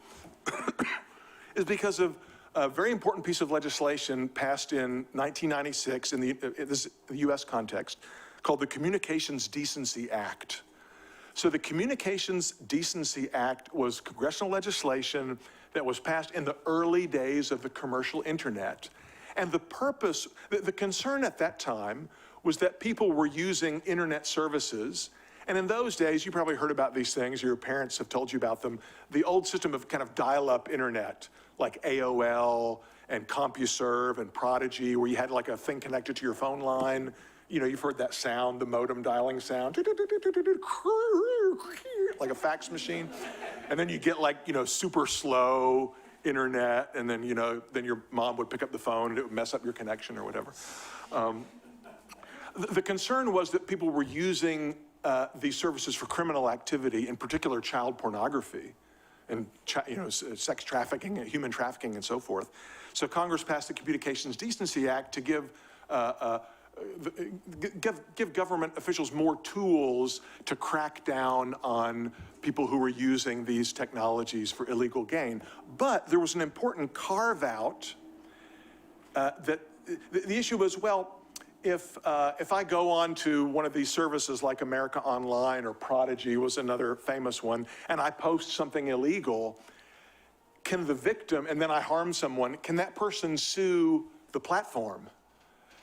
is because of a very important piece of legislation passed in 1996 in the US context, called the Communications Decency Act. So the Communications Decency Act was congressional legislation that was passed in the early days of the commercial internet. And the purpose, the concern at that time was that people were using internet services. And in those days, you probably heard about these things, your parents have told you about them, the old system of kind of dial-up internet, like AOL and CompuServe and Prodigy, where you had like a thing connected to your phone line. You've heard that sound, the modem dialing sound, like a fax machine. And then you get like, super slow internet, and then, then your mom would pick up the phone and it would mess up your connection or whatever. The concern was that people were using these services for criminal activity, in particular child pornography and sex trafficking, human trafficking, and so forth. So Congress passed the Communications Decency Act to give government officials more tools to crack down on people who were using these technologies for illegal gain. But there was an important carve-out that the issue was, well, if I go on to one of these services like America Online or Prodigy was another famous one, and I post something illegal, can the victim, and then I harm someone, can that person sue the platform?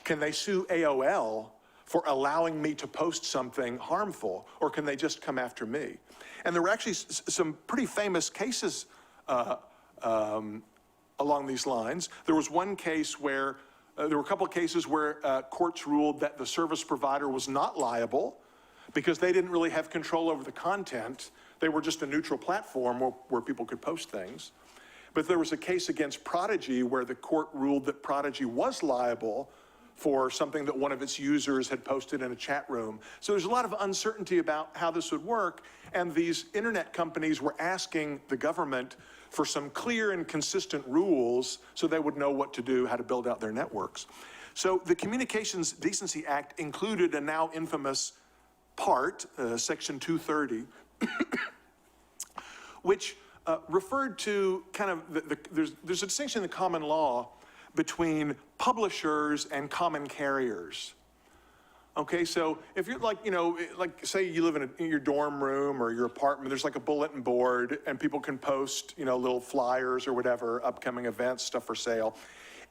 Can they sue AOL for allowing me to post something harmful, or can they just come after me? And there were actually some pretty famous cases along these lines. There was one case where, there were a couple of cases where courts ruled that the service provider was not liable because they didn't really have control over the content. They were just a neutral platform where people could post things. But there was a case against Prodigy where the court ruled that Prodigy was liable for something that one of its users had posted in a chat room. So there's a lot of uncertainty about how this would work, and these internet companies were asking the government for some clear and consistent rules so they would know what to do, how to build out their networks. So the Communications Decency Act included a now infamous part, Section 230, which referred to kind of, there's a distinction in the common law between publishers and common carriers. Okay, so if you're like, like say you live in your dorm room or your apartment, there's like a bulletin board and people can post, little flyers or whatever, upcoming events, stuff for sale.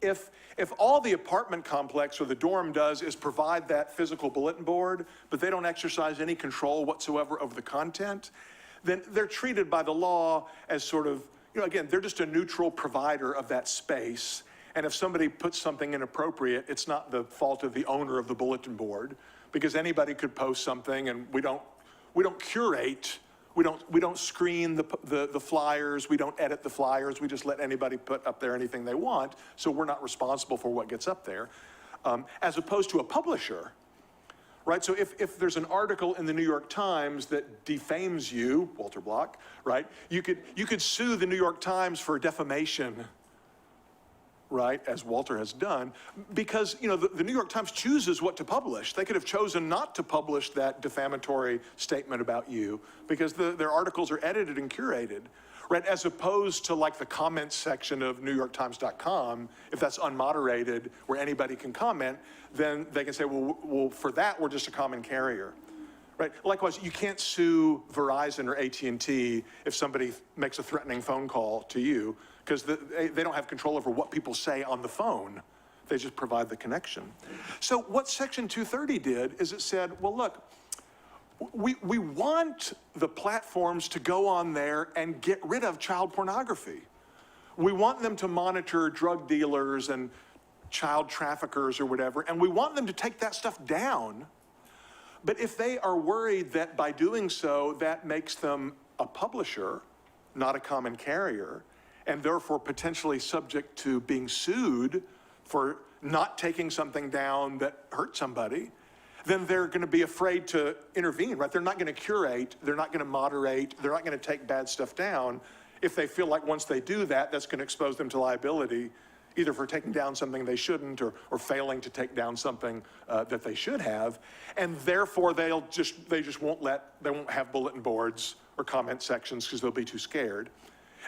If all the apartment complex or the dorm does is provide that physical bulletin board, but they don't exercise any control whatsoever over the content, then they're treated by the law as sort of, again, they're just a neutral provider of that space. And if somebody puts something inappropriate, it's not the fault of the owner of the bulletin board, because anybody could post something, and we don't curate, we don't screen the flyers, we don't edit the flyers, we just let anybody put up there anything they want, so we're not responsible for what gets up there. As opposed to a publisher, right? So if there's an article in the New York Times that defames you, Walter Block, right? You could sue the New York Times for defamation, right, as Walter has done, because, you know, the New York Times chooses what to publish. They could have chosen not to publish that defamatory statement about you because their articles are edited and curated, right, as opposed to like the comments section of NewYorkTimes.com. If that's unmoderated, where anybody can comment, then they can say, well, for that, we're just a common carrier. Right? Likewise, you can't sue Verizon or AT&T if somebody makes a threatening phone call to you, because they don't have control over what people say on the phone. They just provide the connection. So what Section 230 did is it said, well, look, we want the platforms to go on there and get rid of child pornography. We want them to monitor drug dealers and child traffickers or whatever, and we want them to take that stuff down. But if they are worried that by doing so, that makes them a publisher, not a common carrier, and therefore potentially subject to being sued for not taking something down that hurt somebody, then they're going to be afraid to intervene, right? They're not going to curate, they're not going to moderate, they're not going to take bad stuff down if they feel like once they do that, that's going to expose them to liability, either for taking down something they shouldn't or failing to take down something that they should have. And therefore, they won't have bulletin boards or comment sections because they'll be too scared.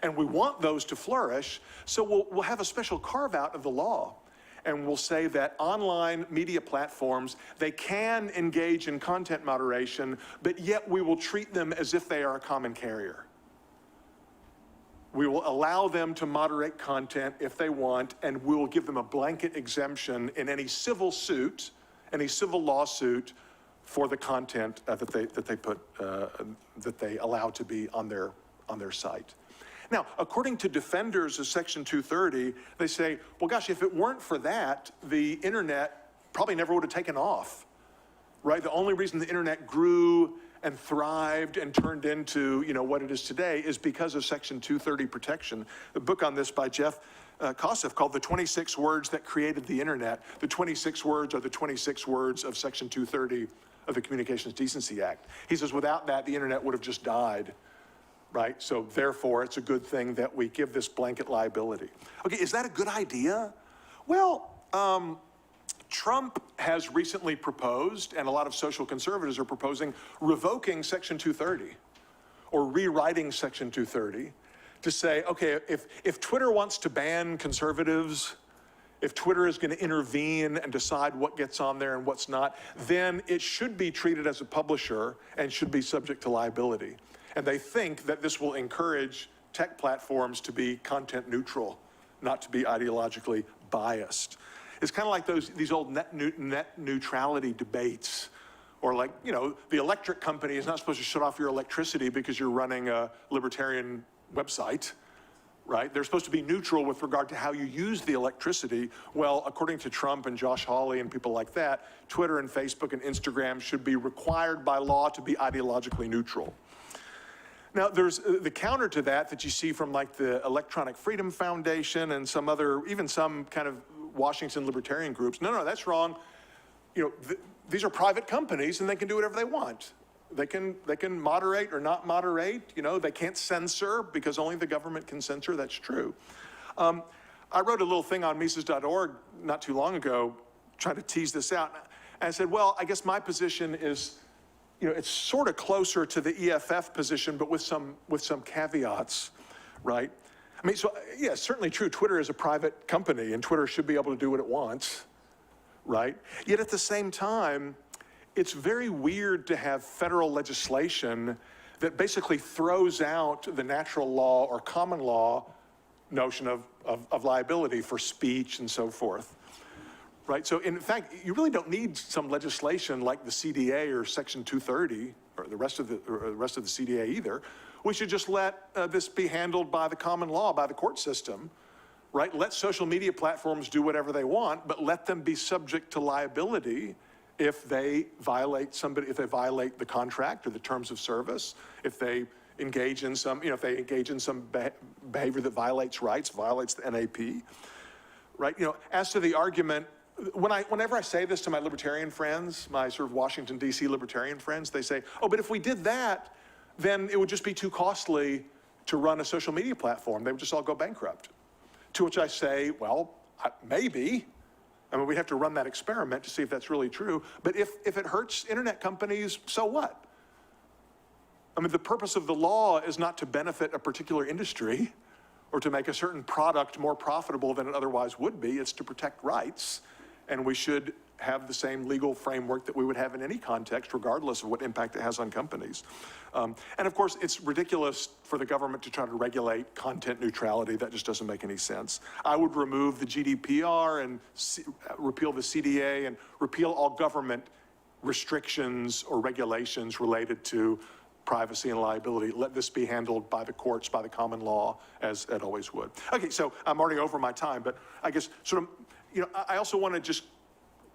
And we want those to flourish, so we'll have a special carve out of the law. And we'll say that online media platforms, they can engage in content moderation, but yet we will treat them as if they are a common carrier. We will allow them to moderate content if they want, and we will give them a blanket exemption in any civil suit, any civil lawsuit for the content that they allow to be on their site. Now, according to defenders of Section 230, they say, well, gosh, if it weren't for that, the internet probably never would have taken off, right? The only reason the internet grew and thrived and turned into, you know, what it is today is because of Section 230 protection. The book on this by Jeff Kosseff called The 26 Words That Created the Internet. The 26 words are the 26 words of Section 230 of the Communications Decency Act. He says without that, the internet would have just died, right? So therefore, it's a good thing that we give this blanket liability. Okay, is that a good idea? Well, Trump has recently proposed, and a lot of social conservatives are proposing, revoking Section 230 or rewriting Section 230 to say, okay, if Twitter wants to ban conservatives, if Twitter is going to intervene and decide what gets on there and what's not, then it should be treated as a publisher and should be subject to liability. And they think that this will encourage tech platforms to be content neutral, not to be ideologically biased. It's kind of like these old net neutrality debates, or like, you know, the electric company is not supposed to shut off your electricity because you're running a libertarian website, right? They're supposed to be neutral with regard to how you use the electricity. Well, according to Trump and Josh Hawley and people like that, Twitter and Facebook and Instagram should be required by law to be ideologically neutral. Now, there's the counter to that you see from like the Electronic Freedom Foundation and some other, even some kind of Washington libertarian groups. No, that's wrong. You know, these are private companies and they can do whatever they want. They can moderate or not moderate. You know, they can't censor because only the government can censor. That's true. I wrote a little thing on Mises.org not too long ago trying to tease this out. And I said, well, I guess my position is, you know, it's sort of closer to the EFF position, but with some caveats, right? I mean, so yeah, it's certainly true. Twitter is a private company and Twitter should be able to do what it wants, right? Yet at the same time, it's very weird to have federal legislation that basically throws out the natural law or common law notion of liability for speech and so forth, right? So in fact, you really don't need some legislation like the CDA or Section 230 or the rest of the CDA either. We should just let this be handled by the common law, by the court system, right? Let social media platforms do whatever they want, but let them be subject to liability if they violate the contract or the terms of service, if they engage in some, if they engage in some behavior that violates rights, violates the NAP, right? As to the argument whenever I say this to my libertarian friends, my sort of Washington, D.C. libertarian friends, they say, oh, but if we did that, then it would just be too costly to run a social media platform. They would just all go bankrupt. To which I say, well, maybe. I mean, we'd have to run that experiment to see if that's really true. But if it hurts internet companies, so what? I mean, the purpose of the law is not to benefit a particular industry or to make a certain product more profitable than it otherwise would be. It's to protect rights. And we should have the same legal framework that we would have in any context, regardless of what impact it has on companies. And of course, it's ridiculous for the government to try to regulate content neutrality. That just doesn't make any sense. I would remove the GDPR and repeal the CDA and repeal all government restrictions or regulations related to privacy and liability. Let this be handled by the courts, by the common law, as it always would. Okay, so I'm already over my time, but I guess sort of, I also want to just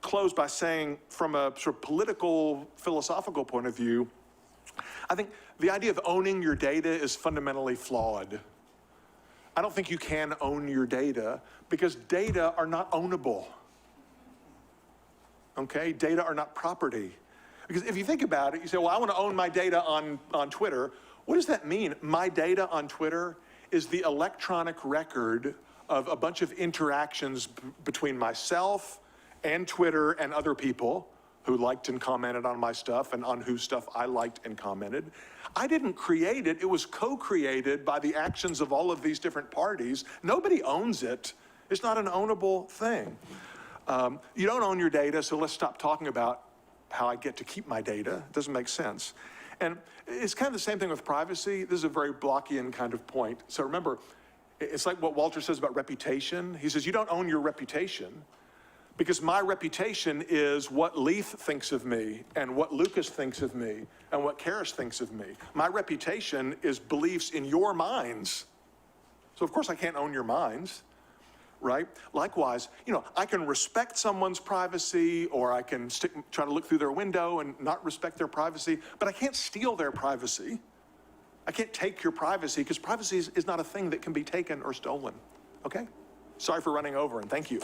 close by saying, from a sort of political, philosophical point of view, I think the idea of owning your data is fundamentally flawed. I don't think you can own your data because data are not ownable. Okay, data are not property. Because if you think about it, you say, well, I want to own my data on Twitter. What does that mean? My data on Twitter is the electronic record of a bunch of interactions between myself and Twitter and other people who liked and commented on my stuff and on whose stuff I liked and commented. I didn't create it. It was co-created by the actions of all of these different parties. Nobody owns it. It's not an ownable thing. You don't own your data, so let's stop talking about how I get to keep my data. It doesn't make sense. And it's kind of the same thing with privacy. This is a very Blockian kind of point. So remember, it's like what Walter says about reputation. He says, you don't own your reputation because my reputation is what Leith thinks of me and what Lucas thinks of me and what Karras thinks of me. My reputation is beliefs in your minds. So of course I can't own your minds, right? Likewise, I can respect someone's privacy or I can try to look through their window and not respect their privacy, but I can't steal their privacy. I can't take your privacy because privacy is not a thing that can be taken or stolen, okay? Sorry for running over and thank you.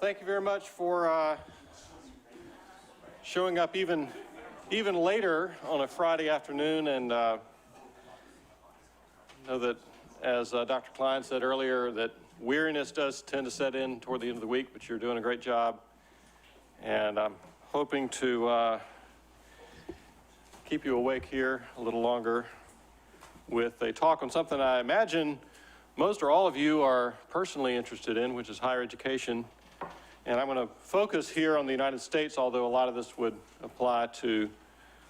thank you very much for showing up even later on a Friday afternoon. And know that, as Dr. Klein said earlier, that weariness does tend to set in toward the end of the week, but you're doing a great job. And I'm hoping to keep you awake here a little longer with a talk on something I imagine most or all of you are personally interested in, which is higher education. And I'm going to focus here on the United States, although a lot of this would apply to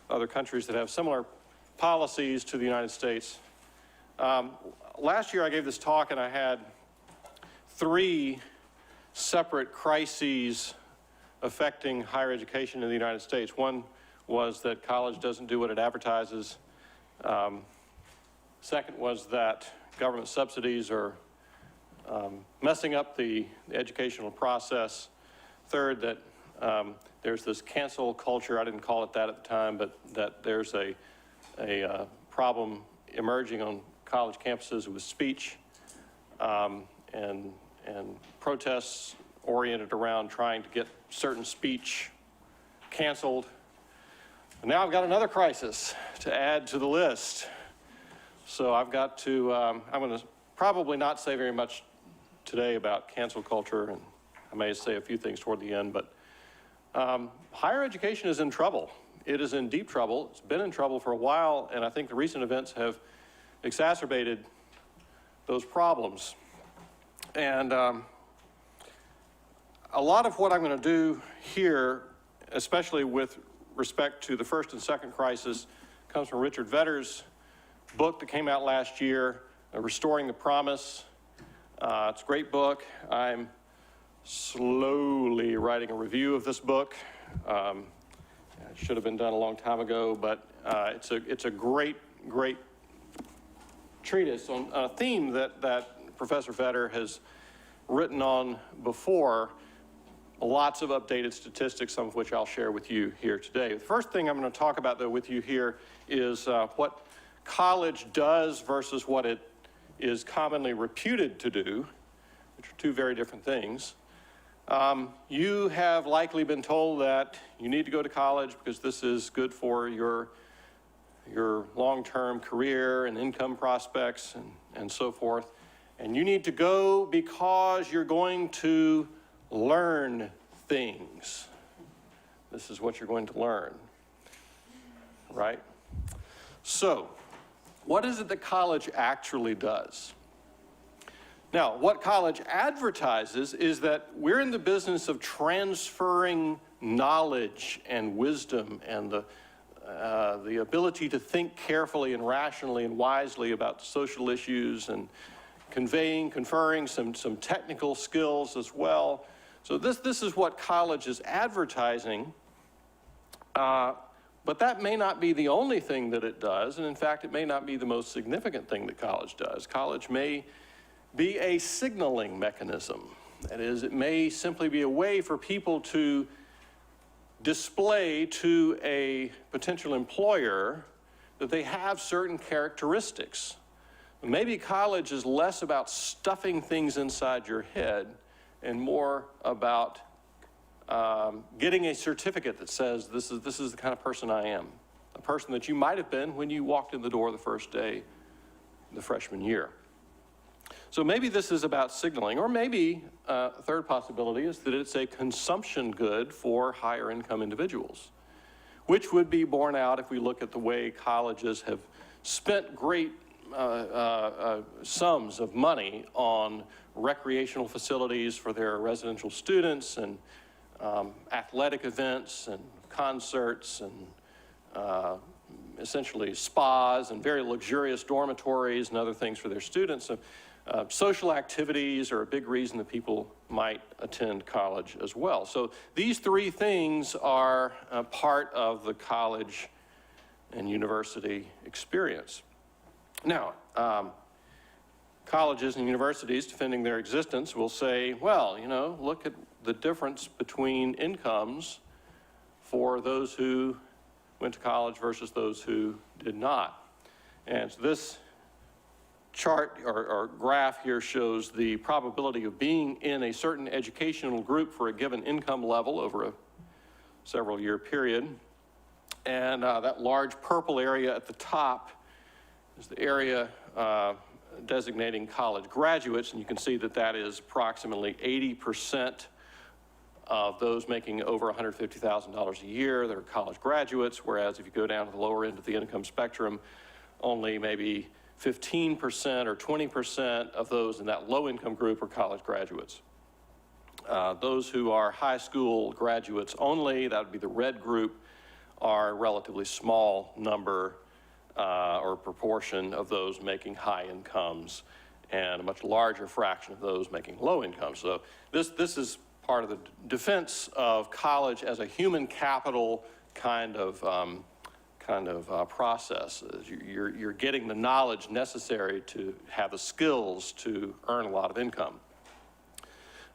other countries that have similar policies to the United States. Last year I gave this talk and I had 3 separate crises affecting higher education in the United States. One was that college doesn't do what it advertises. Second was that government subsidies are messing up the educational process. Third, that there's this cancel culture. I didn't call it that at the time, but that there's a problem emerging on college campuses with speech and protests oriented around trying to get certain speech canceled. And now I've got another crisis to add to the list. So I've got to, I'm going to probably not say very much today about cancel culture, and I may say a few things toward the end, but higher education is in trouble. It is in deep trouble. It's been in trouble for a while, and I think the recent events have exacerbated those problems. And a lot of what I'm going to do here, especially with respect to the first and second crisis, comes from Richard Vedder's book that came out last year, Restoring the Promise. It's a great book. I'm slowly writing a review of this book. It should have been done a long time ago, but it's a great treatise on a theme that Professor Vedder has written on before. Lots of updated statistics, some of which I'll share with you here today. The first thing I'm going to talk about, though, with you here is what college does versus what it is commonly reputed to do, which are 2 very different things. You have likely been told that you need to go to college because this is good for your long-term career and income prospects and so forth. And you need to go because you're going to learn things. This is what you're going to learn, right? So, what is it that college actually does? Now, what college advertises is that we're in the business of transferring knowledge and wisdom and the ability to think carefully and rationally and wisely about social issues and conferring some technical skills as well. So this is what college is advertising. But that may not be the only thing that it does, and in fact, it may not be the most significant thing that college does. College may be a signaling mechanism. That is, it may simply be a way for people to display to a potential employer that they have certain characteristics. Maybe college is less about stuffing things inside your head and more about getting a certificate that says this is the kind of person I am, a person that you might have been when you walked in the door the first day the freshman year. So maybe this is about signaling, or maybe a third possibility is that it's a consumption good for higher income individuals, which would be borne out if we look at the way colleges have spent great sums of money on recreational facilities for their residential students and athletic events and concerts and essentially spas and very luxurious dormitories and other things for their students. So, social activities are a big reason that people might attend college as well. So these 3 things are part of the college and university experience. Now, colleges and universities defending their existence will say, well, you know, look at the difference between incomes for those who went to college versus those who did not. And so this chart or graph here shows the probability of being in a certain educational group for a given income level over a several year period. And that large purple area at the top is the area designating college graduates, and you can see that that is approximately 80% of those making over $150,000 a year that are college graduates, whereas if you go down to the lower end of the income spectrum, only maybe 15% or 20% of those in that low income group are college graduates. Those who are high school graduates only, that would be the red group, are a relatively small number or proportion of those making high incomes and a much larger fraction of those making low incomes. So this is part of the defense of college as a human capital kind of process. You're getting the knowledge necessary to have the skills to earn a lot of income.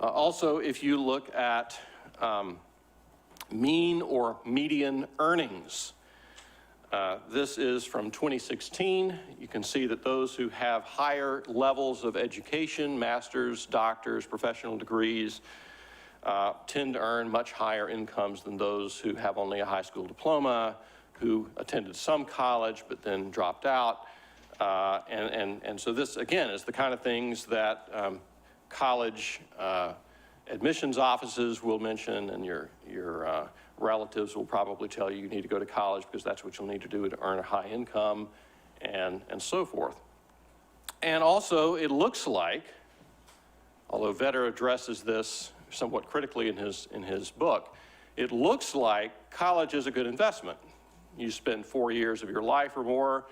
Also, if you look at mean or median earnings, this is from 2016. You can see that those who have higher levels of education, masters, doctors, professional degrees, tend to earn much higher incomes than those who have only a high school diploma, who attended some college but then dropped out. And so this, again, is the kind of things that college admissions offices will mention, and your relatives will probably tell you you need to go to college because that's what you'll need to do to earn a high income, and so forth. And also, it looks like, although Vedder addresses this somewhat critically in his book, it looks like college is a good investment. You spend 4 years of your life or more,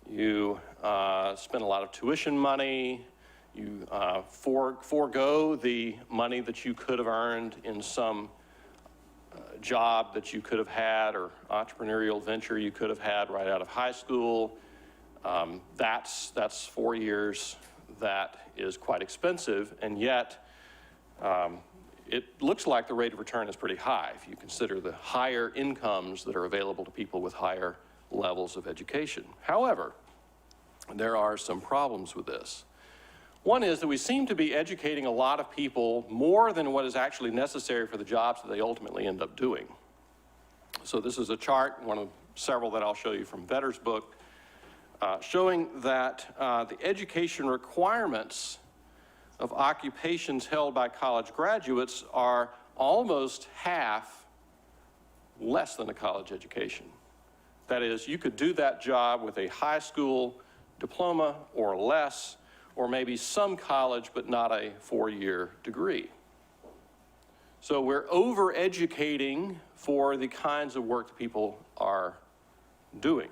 you spend a lot of tuition money, you forego the money that you could have earned in some job that you could have had or entrepreneurial venture you could have had right out of high school. That's 4 years that is quite expensive, and yet it looks like the rate of return is pretty high if you consider the higher incomes that are available to people with higher levels of education. However, there are some problems with this. One is that we seem to be educating a lot of people more than what is actually necessary for the jobs that they ultimately end up doing. So this is a chart, one of several that I'll show you from Vedder's book, showing that the education requirements of occupations held by college graduates are almost half less than a college education. That is, you could do that job with a high school diploma or less, or maybe some college, but not a 4-year degree. So we're over-educating for the kinds of work that people are doing.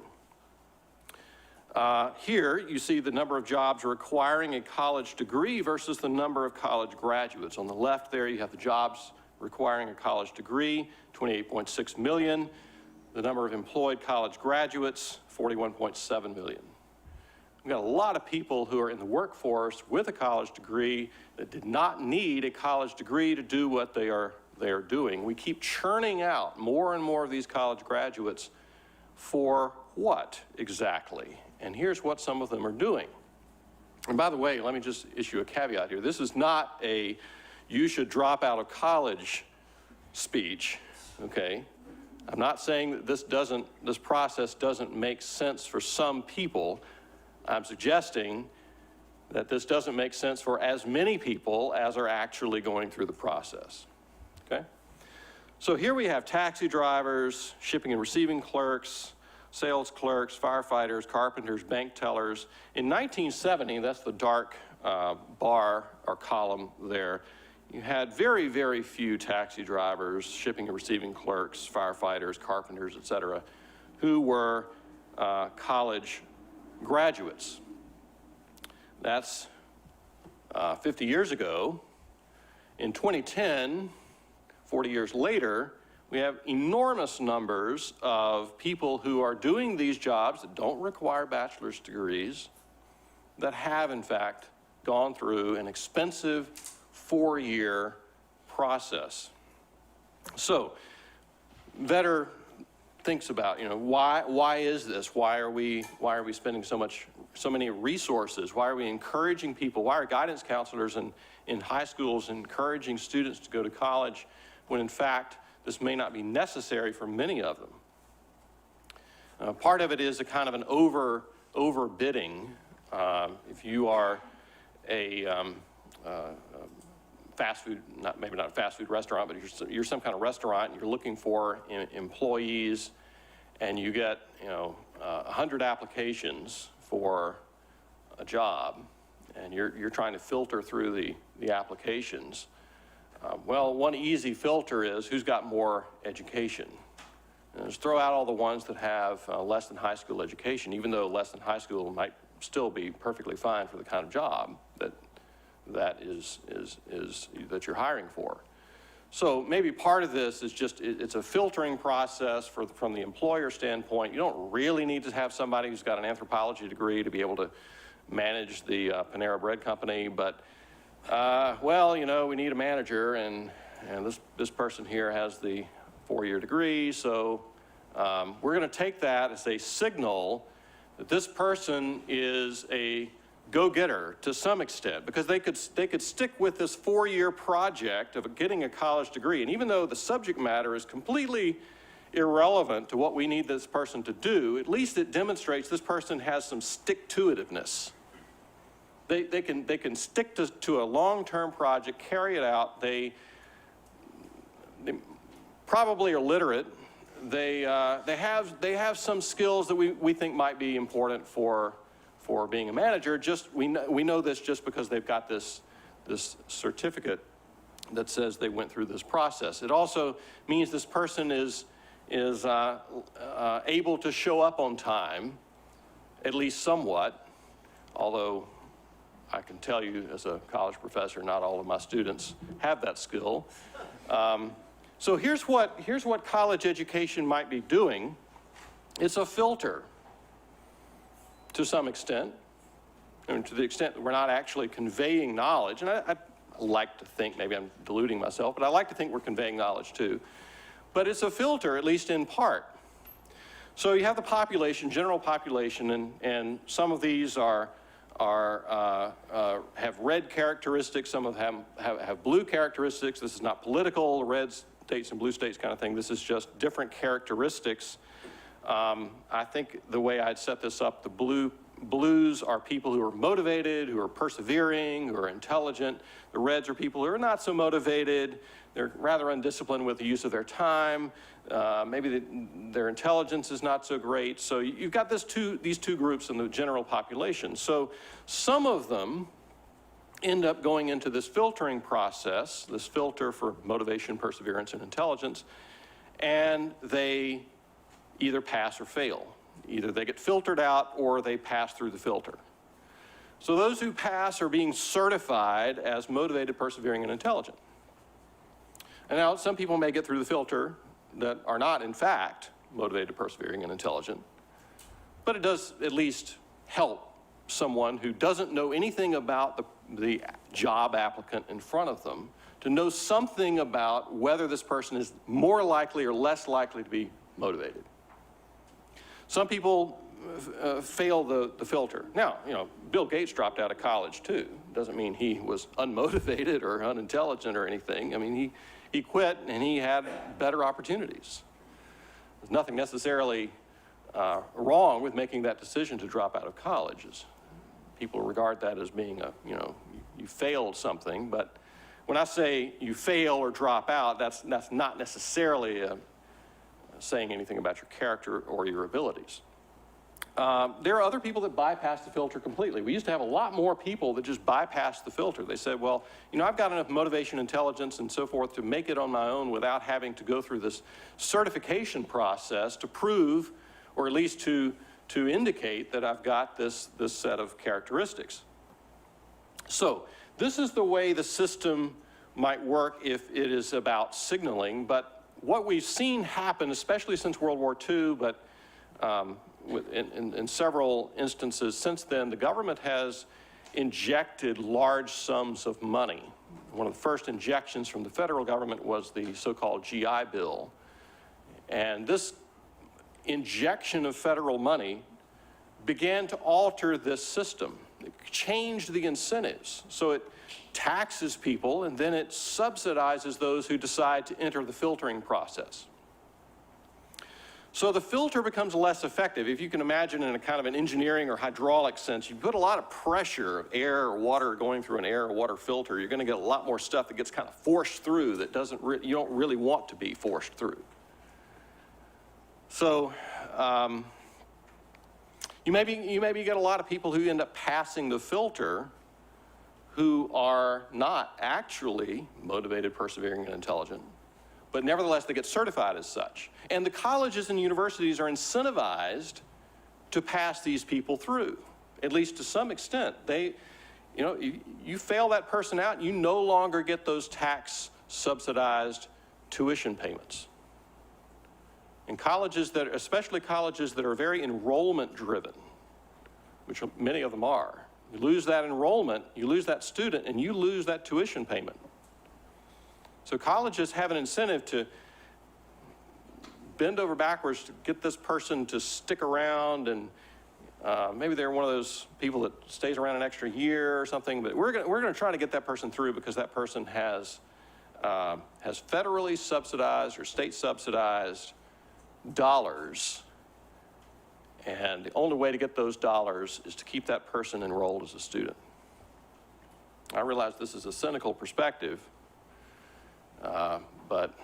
Here you see the number of jobs requiring a college degree versus the number of college graduates. On the left there you have the jobs requiring a college degree, 28.6 million. The number of employed college graduates, 41.7 million. We've got a lot of people who are in the workforce with a college degree that did not need a college degree to do what they are doing. We keep churning out more and more of these college graduates for what exactly? And here's what some of them are doing. And by the way, let me just issue a caveat here. This is not a you should drop out of college speech, okay? I'm not saying that this process doesn't make sense for some people. I'm suggesting that this doesn't make sense for as many people as are actually going through the process, okay? So here we have taxi drivers, shipping and receiving clerks, sales clerks, firefighters, carpenters, bank tellers. In 1970, that's the dark bar or column there, you had very, very few taxi drivers, shipping and receiving clerks, firefighters, carpenters, et cetera, who were college graduates. That's 50 years ago. In 2010, 40 years later, we have enormous numbers of people who are doing these jobs that don't require bachelor's degrees, that have, in fact, gone through an expensive 4-year process. So, Vedder thinks about, why is this? Why are we spending so much so many resources? Why are we encouraging people? Why are guidance counselors in high schools encouraging students to go to college when in fact this may not be necessary for many of them? Part of it is a kind of an overbidding. If you are a fast food, maybe not a fast food restaurant, but you're some kind of restaurant and you're looking for employees, and you get 100 applications for a job, and you're trying to filter through the applications. Well, one easy filter is who's got more education. And just throw out all the ones that have less than high school education, even though less than high school might still be perfectly fine for the kind of job that you're hiring for. So maybe part of this is just, it's a filtering process from the employer standpoint. You don't really need to have somebody who's got an anthropology degree to be able to manage the Panera Bread Company, but well, we need a manager, and this person here has the 4-year degree, so we're going to take that as a signal that this person is a go-getter to some extent, because they could stick with this 4-year project of getting a college degree, and even though the subject matter is completely irrelevant to what we need this person to do, at least it demonstrates this person has some stick-to-itiveness. They can stick to a long-term project, carry it out. They probably are literate. They have some skills that we think might be important for being a manager. We know this just because they've got this certificate that says they went through this process. It also means this person is able to show up on time, at least somewhat, although I can tell you as a college professor, not all of my students have that skill. So here's what college education might be doing. It's a filter to some extent, and to the extent that we're not actually conveying knowledge. And I like to think, maybe I'm deluding myself, but I like to think we're conveying knowledge too. But it's a filter, at least in part. So you have the population, general population, and some of these have red characteristics, some of them have blue characteristics. This is not political, red states and blue states kind of thing. This is just different characteristics. I think the way I'd set this up, the blues are people who are motivated, who are persevering, who are intelligent. The reds are people who are not so motivated. They're rather undisciplined with the use of their time. Maybe their intelligence is not so great. So you've got these two groups in the general population. So some of them end up going into this filtering process, this filter for motivation, perseverance, and intelligence, and they either pass or fail. Either they get filtered out or they pass through the filter. So those who pass are being certified as motivated, persevering, and intelligent. And now some people may get through the filter that are not, in fact, motivated, persevering, and intelligent, but it does at least help someone who doesn't know anything about the job applicant in front of them to know something about whether this person is more likely or less likely to be motivated. Some people fail the filter. Now, Bill Gates dropped out of college too. Doesn't mean he was unmotivated or unintelligent or anything. I mean, he quit and he had better opportunities. There's nothing necessarily wrong with making that decision to drop out of college. People regard that as being you failed something, but when I say you fail or drop out, that's not necessarily saying anything about your character or your abilities. There are other people that bypass the filter completely. We used to have a lot more people that just bypass the filter. They said, well, I've got enough motivation, intelligence, and so forth to make it on my own without having to go through this certification process to prove, or at least to indicate that I've got this set of characteristics. So this is the way the system might work if it is about signaling, but what we've seen happen, especially since World War II, but in several instances since then, the government has injected large sums of money. One of the first injections from the federal government was the so-called GI Bill. And this injection of federal money began to alter this system. It changed the incentives. So it taxes people, and then it subsidizes those who decide to enter the filtering process. So the filter becomes less effective. If you can imagine in a kind of an engineering or hydraulic sense, you put a lot of pressure of air or water going through an air or water filter, you're going to get a lot more stuff that gets kind of forced through that you don't really want to be forced through. So you maybe get a lot of people who end up passing the filter who are not actually motivated, persevering, and intelligent, but nevertheless they get certified as such. And the colleges and universities are incentivized to pass these people through, at least to some extent. You fail that person out, you no longer get those tax subsidized tuition payments. And colleges that, especially colleges that are very enrollment driven, which many of them are, you lose that enrollment, you lose that student, and you lose that tuition payment. So colleges have an incentive to bend over backwards to get this person to stick around, and maybe they're one of those people that stays around an extra year or something, but we're going to try to get that person through because that person has federally subsidized or state subsidized dollars, and the only way to get those dollars is to keep that person enrolled as a student. I realize this is a cynical perspective, but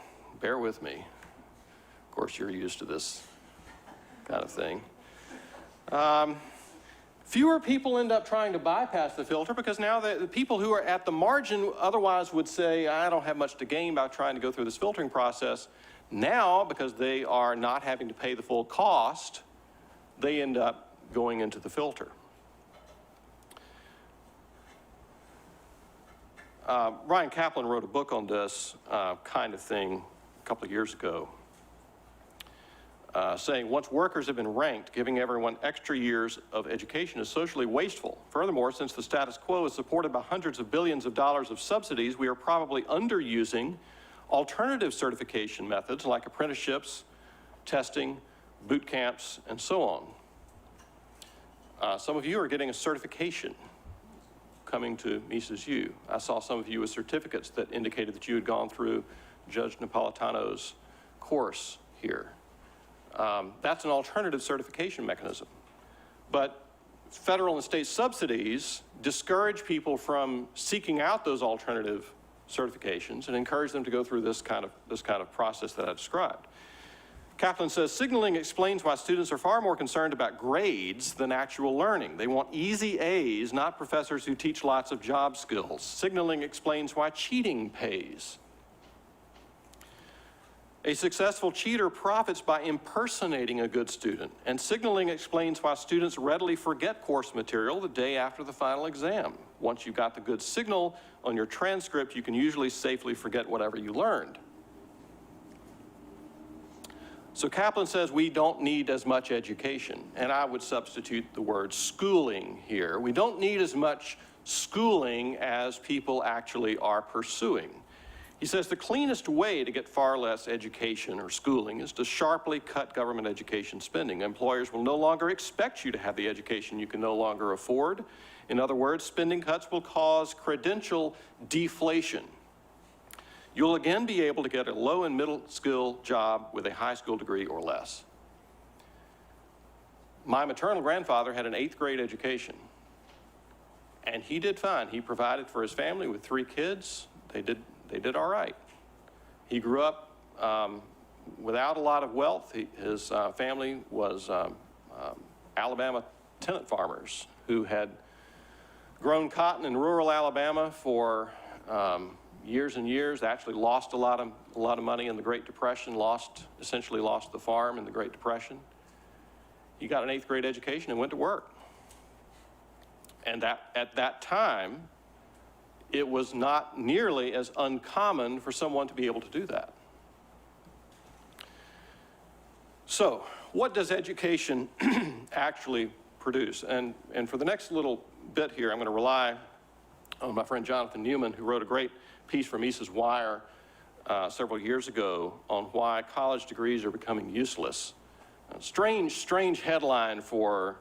bear with me. Of course, you're used to this kind of thing. Fewer people end up trying to bypass the filter because now the people who are at the margin otherwise would say, I don't have much to gain by trying to go through this filtering process. Now, because they are not having to pay the full cost, they end up going into the filter. Ryan Kaplan wrote a book on this kind of thing a couple of years ago, saying once workers have been ranked, giving everyone extra years of education is socially wasteful. Furthermore, since the status quo is supported by hundreds of billions of dollars of subsidies, we are probably underusing alternative certification methods like apprenticeships, testing, boot camps, and so on. Some of you are getting a certification coming to Mises U. I saw some of you with certificates that indicated that you had gone through Judge Napolitano's course here. That's an alternative certification mechanism. But federal and state subsidies discourage people from seeking out those alternative certifications and encourage them to go through this kind of process that I described. Kaplan says, signaling explains why students are far more concerned about grades than actual learning. They want easy A's, not professors who teach lots of job skills. Signaling explains why cheating pays. A successful cheater profits by impersonating a good student, and signaling explains why students readily forget course material the day after the final exam. Once you've got the good signal on your transcript, you can usually safely forget whatever you learned. So Kaplan says we don't need as much education, and I would substitute the word schooling here. We don't need as much schooling as people actually are pursuing. He says the cleanest way to get far less education or schooling is to sharply cut government education spending. Employers will no longer expect you to have the education you can no longer afford. In other words, spending cuts will cause credential deflation. You'll again be able to get a low and middle skill job with a high school degree or less. My maternal grandfather had an 8th grade education, and he did fine. He provided for his family with 3 kids. They did all right. He grew up without a lot of wealth. His family was Alabama tenant farmers who had grown cotton in rural Alabama for years and years. Actually lost a lot of money in the Great Depression. Essentially lost the farm in the Great Depression. He got an 8th grade education and went to work. And at that time, it was not nearly as uncommon for someone to be able to do that. So, what does education actually produce? And for the next little bit here, I'm going to rely on my friend Jonathan Newman, who wrote a great piece for Mises Wire several years ago on why college degrees are becoming useless. A strange headline for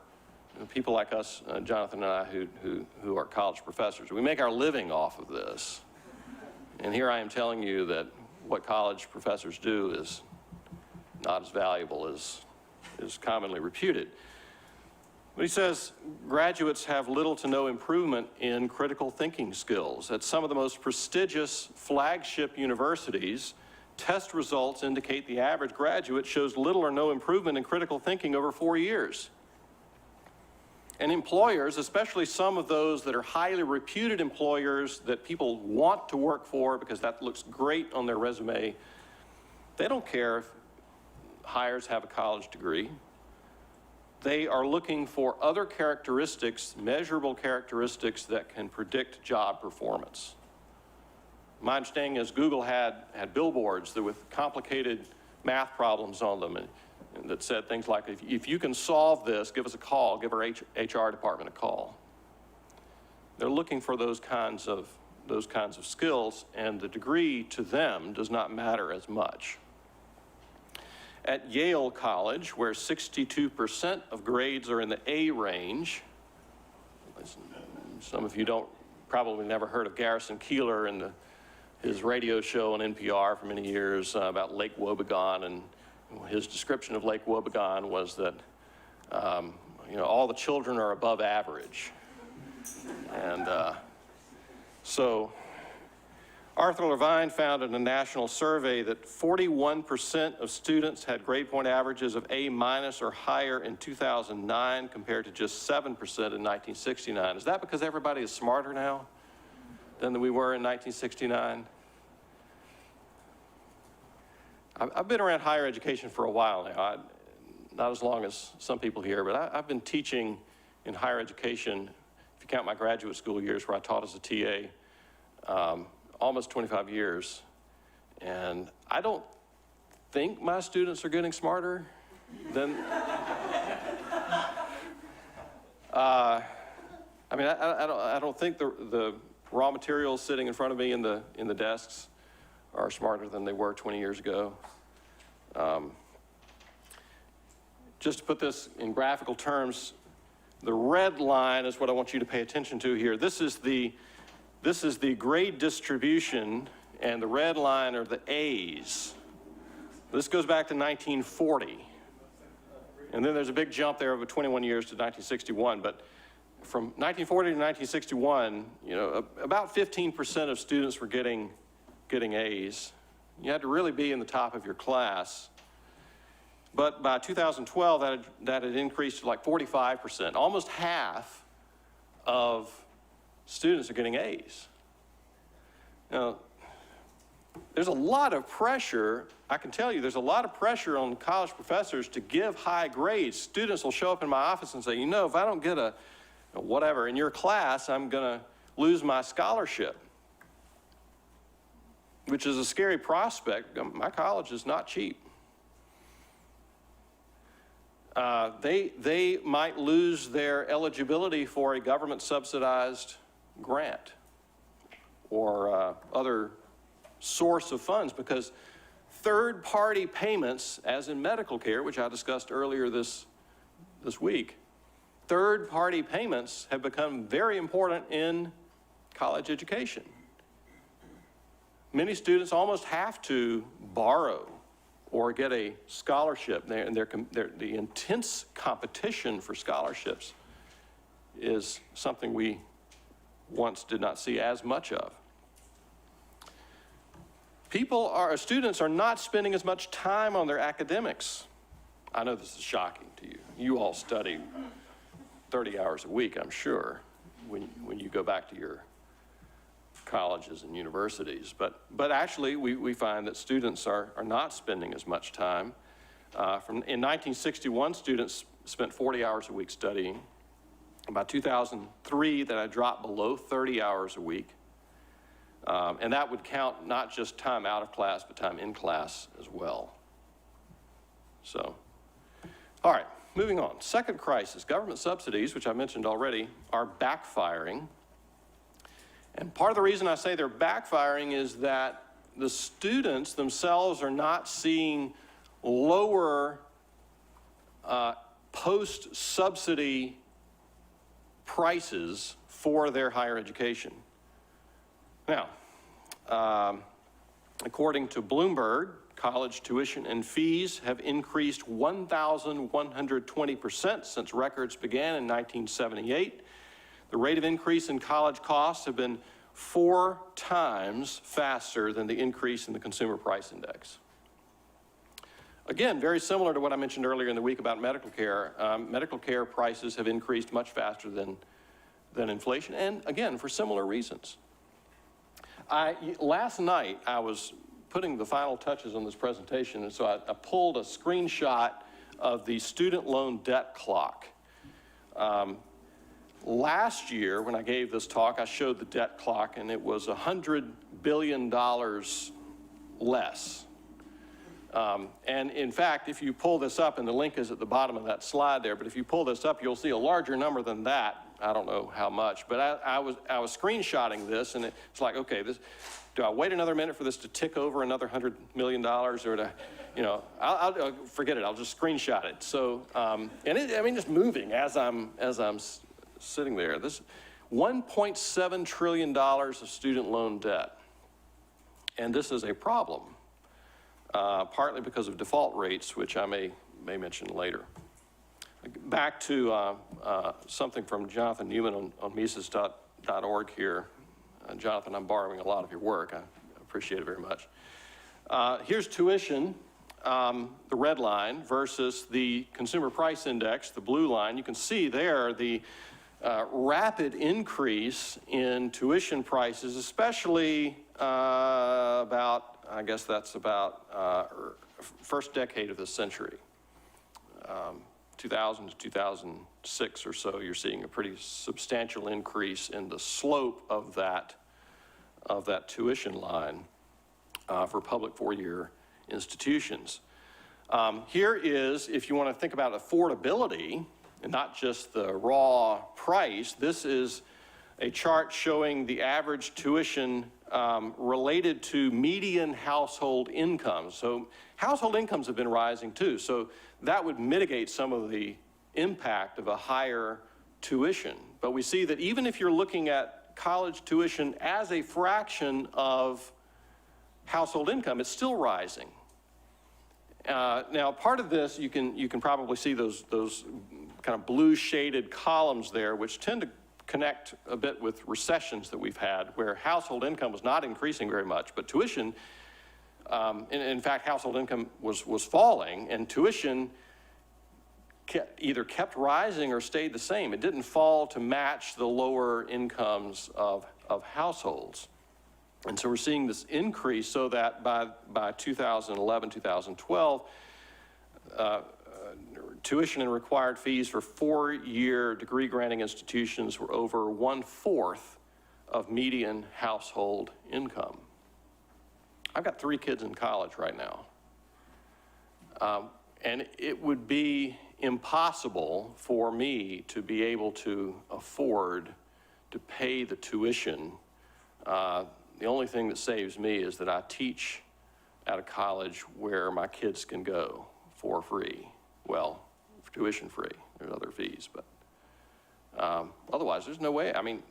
people like us, Jonathan and I, who are college professors, we make our living off of this. And here I am telling you that what college professors do is not as valuable as is commonly reputed. But he says graduates have little to no improvement in critical thinking skills. At some of the most prestigious flagship universities, test results indicate the average graduate shows little or no improvement in critical thinking over 4 years. And employers, especially some of those that are highly reputed employers that people want to work for because that looks great on their resume, they don't care if hires have a college degree. They are looking for other characteristics, measurable characteristics that can predict job performance. My understanding is Google had billboards that with complicated math problems on them and that said things like, if you can solve this, give us a call, give our HR department a call. They're looking for those kinds of skills, and the degree to them does not matter as much. At Yale College, where 62% of grades are in the A range, some of you probably never heard of Garrison Keillor and his radio show on NPR for many years about Lake Wobegon, and his description of Lake Wobegon was that all the children are above average. And so Arthur Levine found in a national survey that 41% of students had grade point averages of A- or higher in 2009 compared to just 7% in 1969. Is that because everybody is smarter now than we were in 1969? I've been around higher education for a while now, not as long as some people here, but I've been teaching in higher education, if you count my graduate school years where I taught as a TA, almost 25 years. And I don't think my students are getting smarter than, I don't think the raw materials sitting in front of me in the desks are smarter than they were 20 years ago. Just to put this in graphical terms, the red line is what I want you to pay attention to here. This is the grade distribution, and the red line are the A's. This goes back to 1940. And then there's a big jump there over 21 years to 1961. But from 1940 to 1961, about 15% of students were getting A's. You had to really be in the top of your class. But by 2012, that had increased to like 45%. Almost half of students are getting A's. Now, there's a lot of pressure, I can tell you, there's a lot of pressure on college professors to give high grades. Students will show up in my office and say, if I don't get a whatever in your class, I'm going to lose my scholarship, which is a scary prospect. My college is not cheap. They might lose their eligibility for a government-subsidized grant or other source of funds, because third-party payments, as in medical care, which I discussed earlier this week, third-party payments have become very important in college education. Many students almost have to borrow or get a scholarship. The intense competition for scholarships is something we once did not see as much of. Students are not spending as much time on their academics. I know this is shocking to you. You all study 30 hours a week, I'm sure, when you go back to your colleges and universities. But actually, we find that students are not spending as much time. In 1961, students spent 40 hours a week studying. About 2003, that had dropped below 30 hours a week. And that would count not just time out of class, but time in class as well. So, all right, moving on. Second crisis, government subsidies, which I mentioned already, are backfiring. And part of the reason I say they're backfiring is that the students themselves are not seeing lower post-subsidy prices for their higher education. Now, according to Bloomberg, college tuition and fees have increased 1,120% since records began in 1978. The rate of increase in college costs have been 4 times faster than the increase in the consumer price index. Again, very similar to what I mentioned earlier in the week about medical care. Medical care prices have increased much faster than inflation, and again, for similar reasons. Last night, I was putting the final touches on this presentation, and so I pulled a screenshot of the student loan debt clock. Last year, when I gave this talk, I showed the debt clock, and it was $100 billion less. And in fact, if you pull this up, and the link is at the bottom of that slide there, but if you pull this up, you'll see a larger number than that. I don't know how much, but I was screenshotting this, and it's like, okay, do I wait another minute for this to tick over another $100 million, or to, I'll forget it. I'll just screenshot it. So, and it's moving as I'm sitting there. This $1.7 trillion of student loan debt, and this is a problem, partly because of default rates, which I may mention later. Back to something from Jonathan Newman on Mises.org here. Jonathan, I'm borrowing a lot of your work. I appreciate it very much. Here's tuition, the red line, versus the consumer price index, the blue line. You can see there the rapid increase in tuition prices, especially about, I guess that's about first decade of the century. 2000 to 2006 or so, you're seeing a pretty substantial increase in the slope of that tuition line for public four-year institutions. Here is, if you want to think about affordability and not just the raw price, this is a chart showing the average tuition related to median household incomes. So household incomes have been rising too, so that would mitigate some of the impact of a higher tuition. But we see that even if you're looking at college tuition as a fraction of household income, it's still rising. Now, part of this, you can probably see those kind of blue shaded columns there, which tend to connect a bit with recessions that we've had, where household income was not increasing very much, but tuition, in fact, household income was falling, and tuition either kept rising or stayed the same. It didn't fall to match the lower incomes of households. And so we're seeing this increase so that by 2011, 2012, tuition and required fees for four-year degree-granting institutions were over 1/4 of median household income. I've got 3 kids in college right now. And it would be impossible for me to be able to afford to pay the tuition. The only thing that saves me is that I teach at a college where my kids can go for free. Well, for tuition free. There's other fees, but otherwise there's no way. I mean,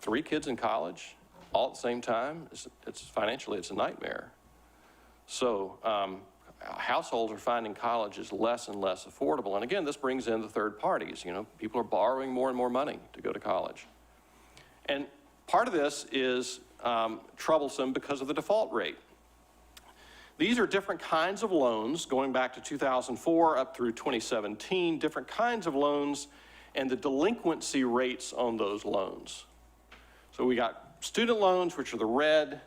3 kids in college all at the same time, it's financially, it's a nightmare. So households are finding colleges less and less affordable. And again, this brings in the third parties. People are borrowing more and more money to go to college. And part of this is troublesome because of the default rate. These are different kinds of loans going back to 2004 up through 2017, different kinds of loans and the delinquency rates on those loans. So we got student loans, which are the red,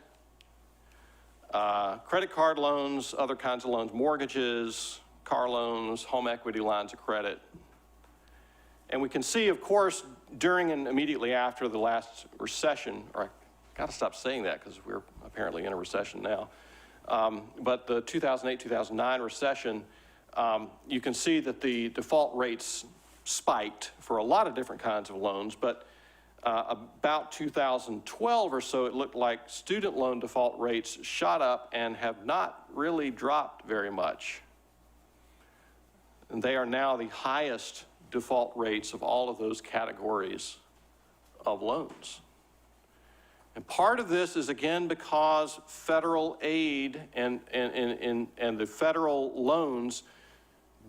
credit card loans, other kinds of loans, mortgages, car loans, home equity lines of credit. And we can see, of course, during and immediately after the last recession, or I gotta stop saying that because we're apparently in a recession now, but the 2008, 2009 recession, you can see that the default rates spiked for a lot of different kinds of loans, but about 2012 or so, it looked like student loan default rates shot up and have not really dropped very much. And they are now the highest default rates of all of those categories of loans. And part of this is, again, because federal aid and the federal loans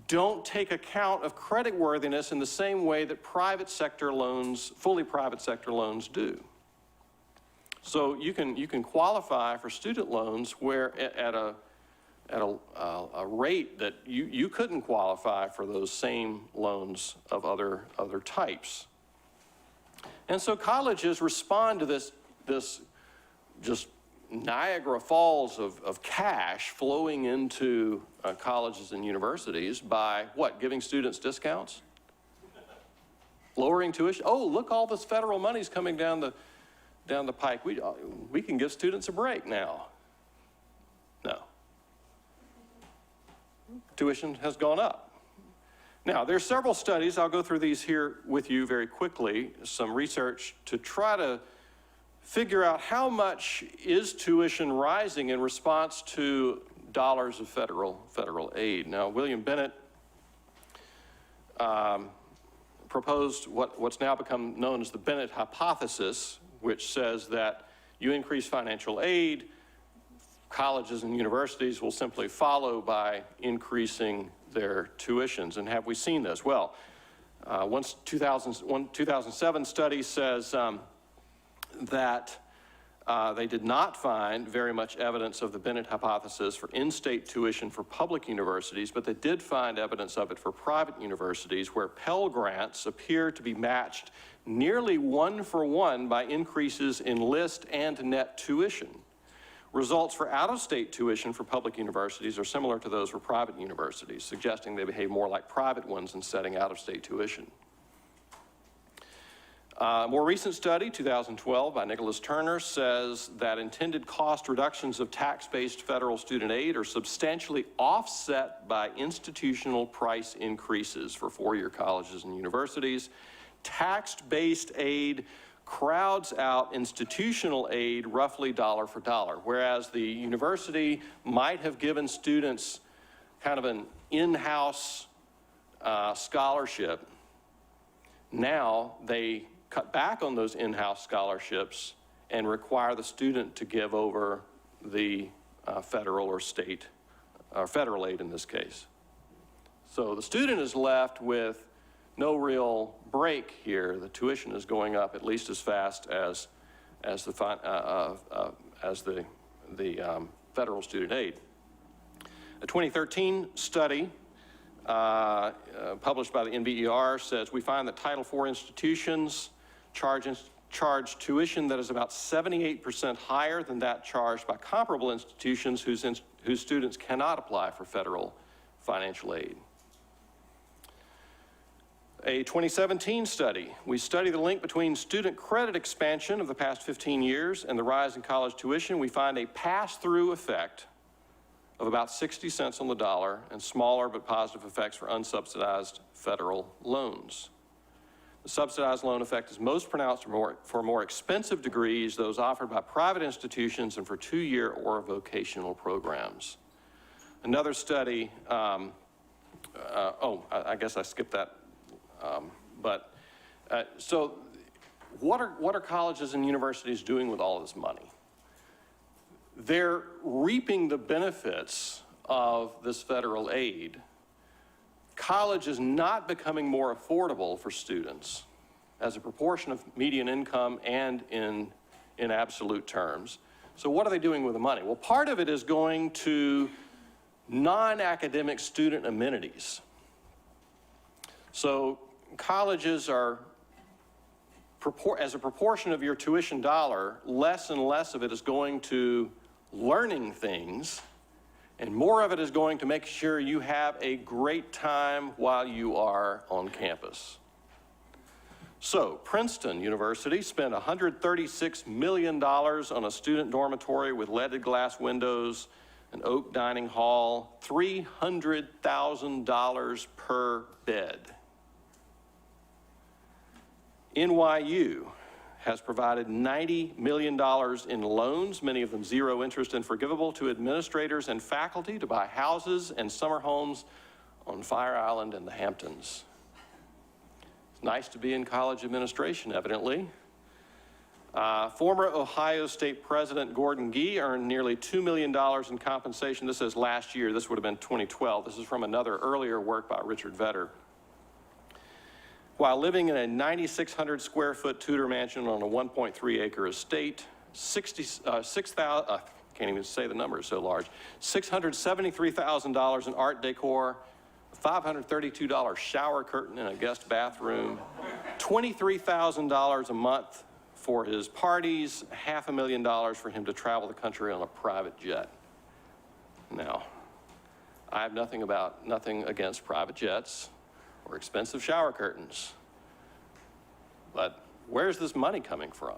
don't take account of creditworthiness in the same way that private sector loans, fully private sector loans do. So you can qualify for student loans where at a rate that you couldn't qualify for those same loans of other types. And so colleges respond to this just Niagara Falls of cash flowing into colleges and universities by what? Giving students discounts? Lowering tuition? Oh, look, all this federal money's coming down the pike. We can give students a break now. No. Tuition has gone up. Now, there's several studies. I'll go through these here with you very quickly. Some research to try to figure out how much is tuition rising in response to dollars of federal aid. Now, William Bennett proposed what's now become known as the Bennett hypothesis, which says that you increase financial aid, colleges and universities will simply follow by increasing their tuitions. And have we seen this? Well, one 2007 study says that they did not find very much evidence of the Bennett hypothesis for in-state tuition for public universities, but they did find evidence of it for private universities, where Pell Grants appear to be matched nearly 1-for-1 by increases in list and net tuition. Results for out-of-state tuition for public universities are similar to those for private universities, suggesting they behave more like private ones in setting out-of-state tuition. A more recent study, 2012, by Nicholas Turner, says that intended cost reductions of tax-based federal student aid are substantially offset by institutional price increases for four-year colleges and universities. Tax-based aid crowds out institutional aid roughly dollar for dollar, whereas the university might have given students kind of an in-house scholarship. Now they cut back on those in-house scholarships and require the student to give over the federal or state, or federal aid in this case. So the student is left with no real break here. The tuition is going up at least as fast as the federal student aid. A 2013 study published by the NBER says we find that Title IV institutions charge tuition that is about 78% higher than that charged by comparable institutions whose students cannot apply for federal financial aid. A 2017 study, we study the link between student credit expansion of the past 15 years and the rise in college tuition. We find a pass-through effect of about 60 cents on the dollar and smaller but positive effects for unsubsidized federal loans. The subsidized loan effect is most pronounced for more expensive degrees, those offered by private institutions and for two-year or vocational programs. Another study, I guess I skipped that. So what are colleges and universities doing with all this money? They're reaping the benefits of this federal aid. College is not becoming more affordable for students as a proportion of median income and in absolute terms. So what are they doing with the money? Well, part of it is going to non-academic student amenities. So colleges are, as a proportion of your tuition dollar, less and less of it is going to learning things, and more of it is going to make sure you have a great time while you are on campus. So Princeton University spent $136 million on a student dormitory with leaded glass windows, an oak dining hall, $300,000 per bed. NYU has provided $90 million in loans, many of them zero interest and forgivable, to administrators and faculty to buy houses and summer homes on Fire Island and the Hamptons. nice to be in college administration, evidently. Former Ohio State President Gordon Gee earned nearly $2 million in compensation. This is last year. This would have been 2012. This is from another earlier work by Richard Vedder. While living in a 9,600 square foot Tudor mansion on a 1.3 acre estate, can't even say the number, it's so large, $673,000 in art decor, $532 shower curtain in a guest bathroom, $23,000 a month for his parties, $500,000 for him to travel the country on a private jet. Now, I have nothing against private jets or expensive shower curtains, but where's this money coming from?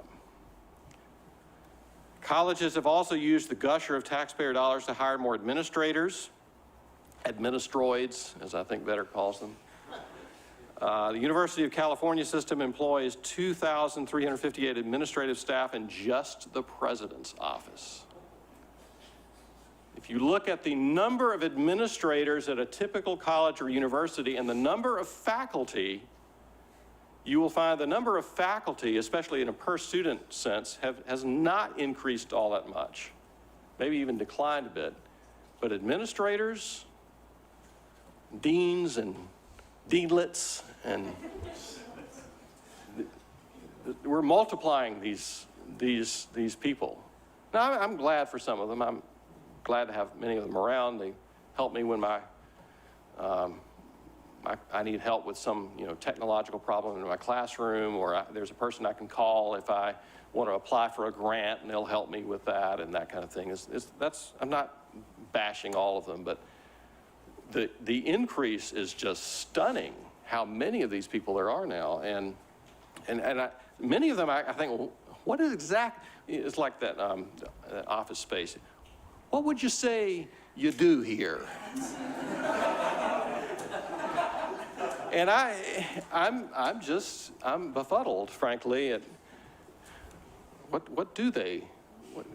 Colleges have also used the gusher of taxpayer dollars to hire more administrators, administroids, as I think Vedder calls them. The University of California system employs 2,358 administrative staff in just the president's office. If you look at the number of administrators at a typical college or university and the number of faculty, you will find the number of faculty, especially in a per-student sense, has not increased all that much, maybe even declined a bit. But administrators, deans and deanlets, and we're multiplying these people. Now, I'm glad for some of them. I'm glad to have many of them around. They help me when I need help with some technological problem in my classroom, or there's a person I can call if I want to apply for a grant, and they'll help me with that and that kind of thing. I'm not bashing all of them, but the increase is just stunning how many of these people there are now. And many of them, I think, well, what is it's like that Office Space. What would you say you do here? And I'm befuddled, frankly, at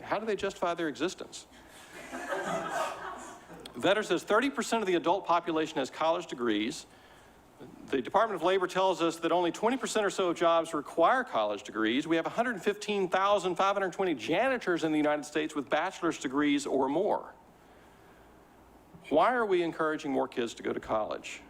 how do they justify their existence? Vedder says 30% of the adult population has college degrees. The Department of Labor tells us that only 20% or so of jobs require college degrees. We have 115,520 janitors in the United States with bachelor's degrees or more. Why are we encouraging more kids to go to college?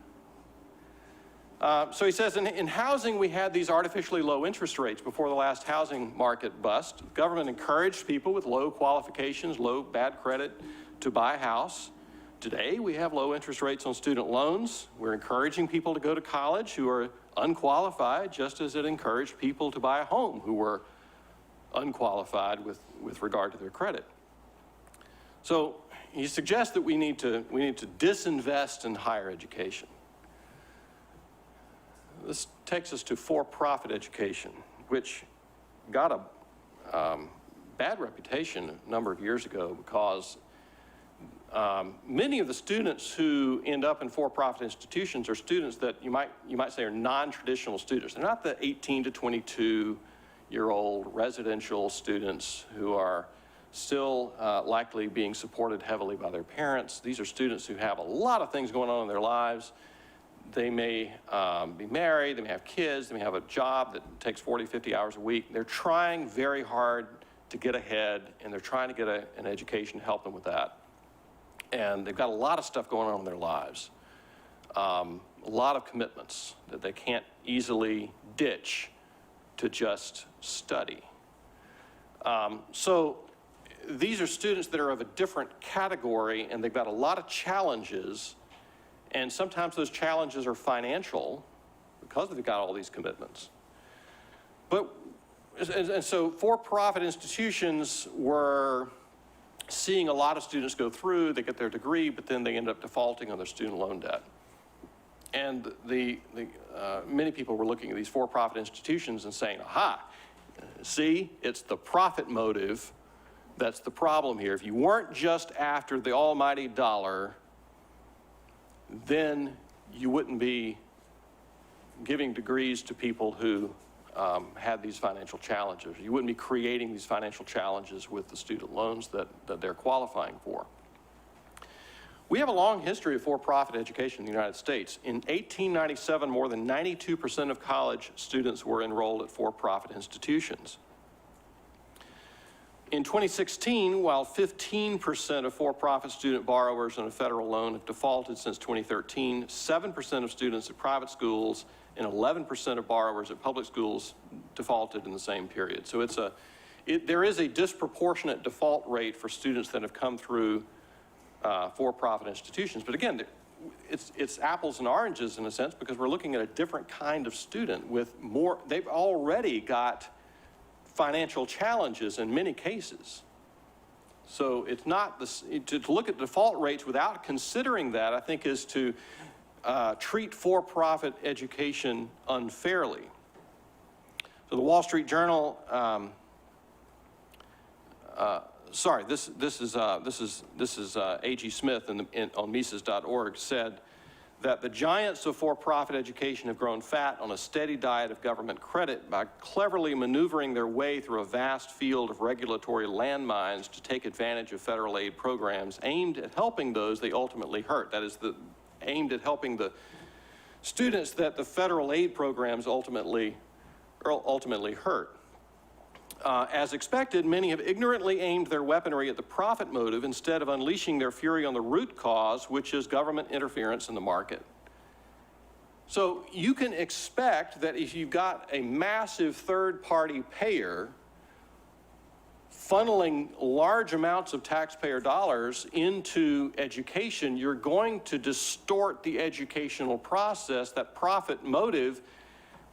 So he says, in housing, we had these artificially low interest rates before the last housing market bust. The government encouraged people with low qualifications, bad credit, to buy a house. Today, we have low interest rates on student loans. We're encouraging people to go to college who are unqualified, just as it encouraged people to buy a home who were unqualified with regard to their credit. So he suggests that we need to disinvest in higher education. This takes us to for-profit education, which got a bad reputation a number of years ago because many of the students who end up in for-profit institutions are students that you might say are non-traditional students. They're not the 18 to 22-year-old residential students who are still likely being supported heavily by their parents. These are students who have a lot of things going on in their lives. They may be married, they may have kids, they may have a job that takes 40, 50 hours a week. They're trying very hard to get ahead, and they're trying to get an education to help them with that. And they've got a lot of stuff going on in their lives, a lot of commitments that they can't easily ditch to just study. So these are students that are of a different category, and they've got a lot of challenges. And sometimes those challenges are financial because they've got all these commitments. And so for-profit institutions were seeing a lot of students go through, they get their degree, but then they end up defaulting on their student loan debt. And many people were looking at these for-profit institutions and saying, aha, see, it's the profit motive that's the problem here. If you weren't just after the almighty dollar, then you wouldn't be giving degrees to people who had these financial challenges. You wouldn't be creating these financial challenges with the student loans that they're qualifying for. We have a long history of for-profit education in the United States. In 1897, more than 92% of college students were enrolled at for-profit institutions. In 2016, while 15% of for-profit student borrowers on a federal loan have defaulted since 2013, 7% of students at private schools and 11% of borrowers at public schools defaulted in the same period. So there is a disproportionate default rate for students that have come through for-profit institutions. But again, it's apples and oranges in a sense, because we're looking at a different kind of student with more, they've already got financial challenges in many cases. So it's not, to look at default rates without considering that, I think, is to treat for-profit education unfairly. So the Wall Street Journal, this is A.G. Smith on Mises.org said that the giants of for-profit education have grown fat on a steady diet of government credit by cleverly maneuvering their way through a vast field of regulatory landmines to take advantage of federal aid programs aimed at helping those they ultimately hurt. That is, aimed at helping the students that the federal aid programs ultimately hurt. As expected, many have ignorantly aimed their weaponry at the profit motive instead of unleashing their fury on the root cause, which is government interference in the market. So you can expect that if you've got a massive third-party payer funneling large amounts of taxpayer dollars into education, you're going to distort the educational process. That profit motive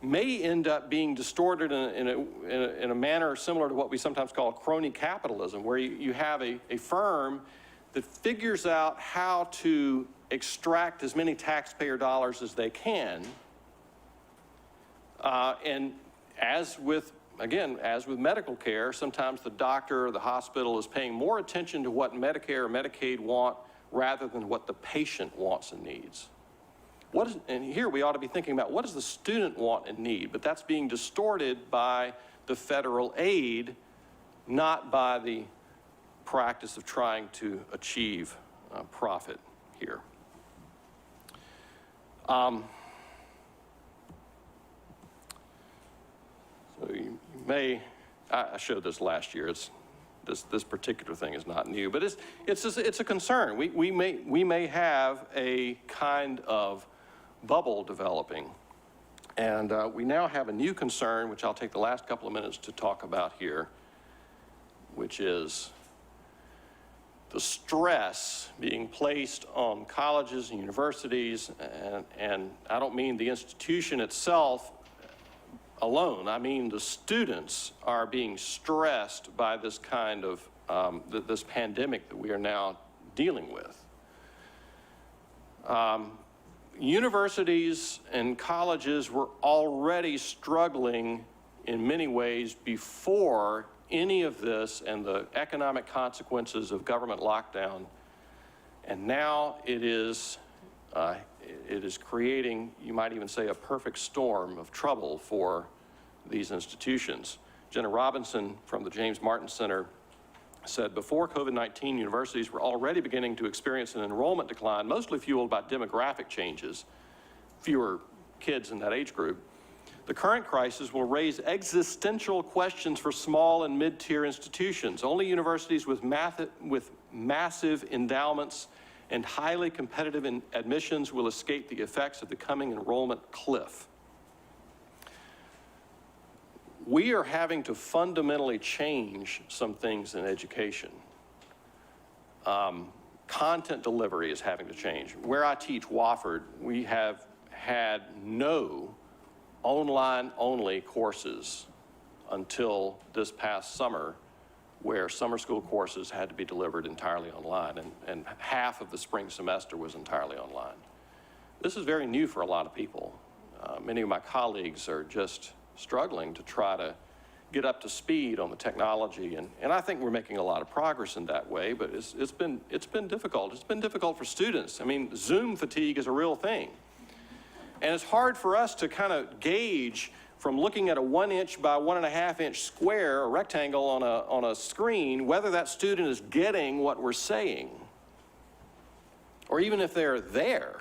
may end up being distorted in a manner similar to what we sometimes call crony capitalism, where you have a firm that figures out how to extract as many taxpayer dollars as they can. And as with medical care, sometimes the doctor or the hospital is paying more attention to what Medicare or Medicaid want rather than what the patient wants and needs. And here we ought to be thinking about, what does the student want and need? But that's being distorted by the federal aid, not by the practice of trying to achieve profit here. So you may, I showed this last year. This particular thing is not new, but it's a concern. We may have a kind of bubble developing, and we now have a new concern, which I'll take the last couple of minutes to talk about here, which is the stress being placed on colleges and universities, and I don't mean the institution itself alone. I mean the students are being stressed by this kind of this pandemic that we are now dealing with. Universities and colleges were already struggling in many ways before any of this and the economic consequences of government lockdown, and now it is creating, you might even say, a perfect storm of trouble for these institutions. Jenna Robinson from the James Martin Center said, before COVID-19, universities were already beginning to experience an enrollment decline, mostly fueled by demographic changes, fewer kids in that age group. The current crisis will raise existential questions for small and mid-tier institutions. Only universities with massive endowments and highly competitive admissions will escape the effects of the coming enrollment cliff. We are having to fundamentally change some things in education. Content delivery is having to change. Where I teach, Wofford, we have had no online-only courses until this past summer, where summer school courses had to be delivered entirely online, and half of the spring semester was entirely online. This is very new for a lot of people. Many of my colleagues are just struggling to try to get up to speed on the technology, and I think we're making a lot of progress in that way, but it's been difficult. It's been difficult for students. I mean, Zoom fatigue is a real thing. And it's hard for us to kind of gauge from looking at a 1-inch by 1.5-inch square, a rectangle on a screen, whether that student is getting what we're saying. or even if they're there.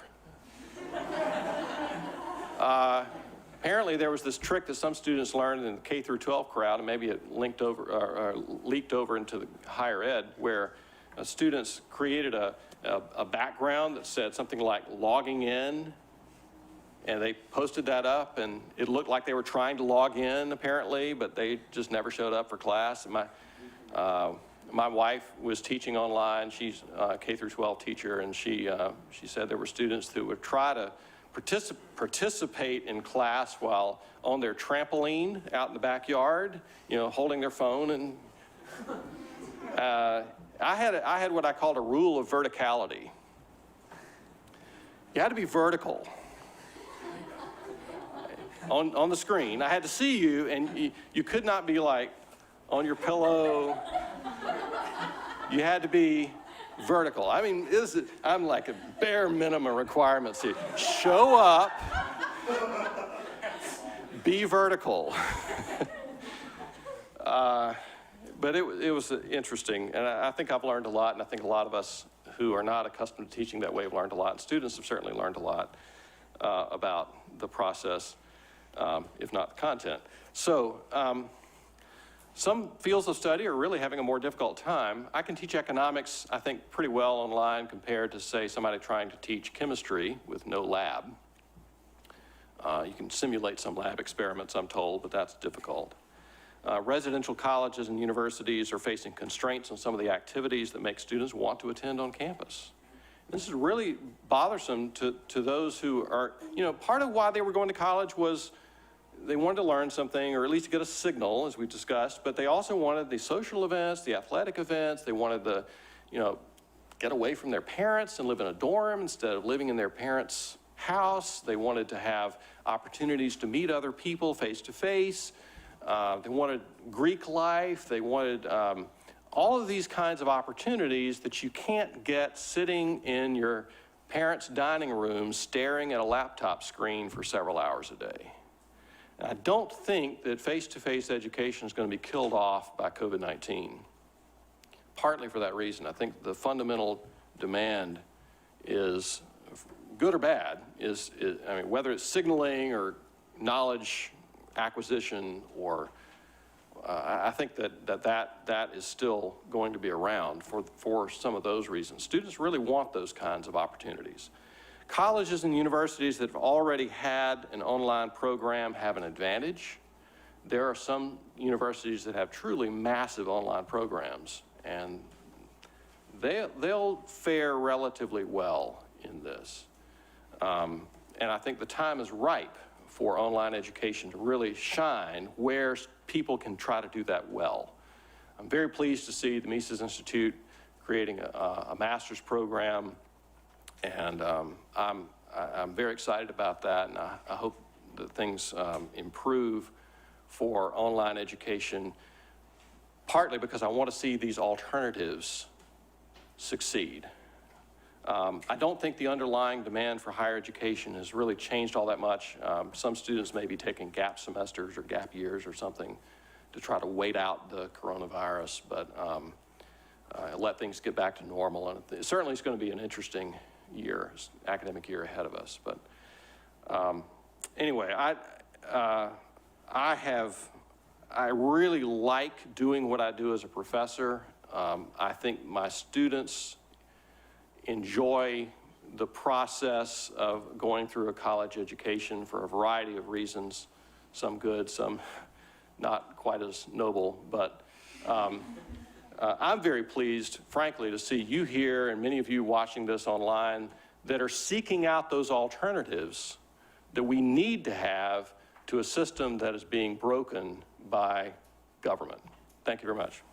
Apparently there was this trick that some students learned in the K through 12 crowd, and maybe it leaked over into the higher ed, where students created a background that said something like logging in, and they posted that up, and it looked like they were trying to log in apparently, but they just never showed up for class. And my wife was teaching online. She's a K through 12 teacher, and she said there were students who would try to participate in class while on their trampoline out in the backyard, holding their phone. And I had what I called a rule of verticality. You had to be vertical on the screen. I had to see you, and you could not be like on your pillow. You had to be vertical. I mean, I'm like a bare minimum requirements here. Show up, be vertical. But it was interesting, and I think I've learned a lot, and I think a lot of us who are not accustomed to teaching that way have learned a lot, and students have certainly learned a lot about the process, if not the content. So, some fields of study are really having a more difficult time. I can teach economics, I think, pretty well online compared to, say, somebody trying to teach chemistry with no lab. You can simulate some lab experiments, I'm told, but that's difficult. Residential colleges and universities are facing constraints on some of the activities that make students want to attend on campus. This is really bothersome to those who are, part of why they were going to college was they wanted to learn something, or at least get a signal, as we discussed, but they also wanted the social events, the athletic events. They wanted to, get away from their parents and live in a dorm instead of living in their parents' house. They wanted to have opportunities to meet other people face to face. They wanted Greek life. They wanted all of these kinds of opportunities that you can't get sitting in your parents' dining room staring at a laptop screen for several hours a day. I don't think that face-to-face education is going to be killed off by COVID-19. Partly for that reason. I think the fundamental demand is, good or bad, whether it's signaling or knowledge acquisition, or I think that is still going to be around for some of those reasons. Students really want those kinds of opportunities. Colleges and universities that have already had an online program have an advantage. There are some universities that have truly massive online programs, and they'll fare relatively well in this. And I think the time is ripe for online education to really shine where people can try to do that well. I'm very pleased to see the Mises Institute creating a master's program. And I'm very excited about that, and I hope that things improve for online education, partly because I want to see these alternatives succeed. I don't think the underlying demand for higher education has really changed all that much. Some students may be taking gap semesters or gap years or something to try to wait out the coronavirus, but let things get back to normal. And it certainly is going to be an interesting academic year ahead of us. But anyway, I really like doing what I do as a professor. I think my students enjoy the process of going through a college education for a variety of reasons, some good, some not quite as noble, but I'm very pleased, frankly, to see you here and many of you watching this online that are seeking out those alternatives that we need to have to a system that is being broken by government. Thank you very much.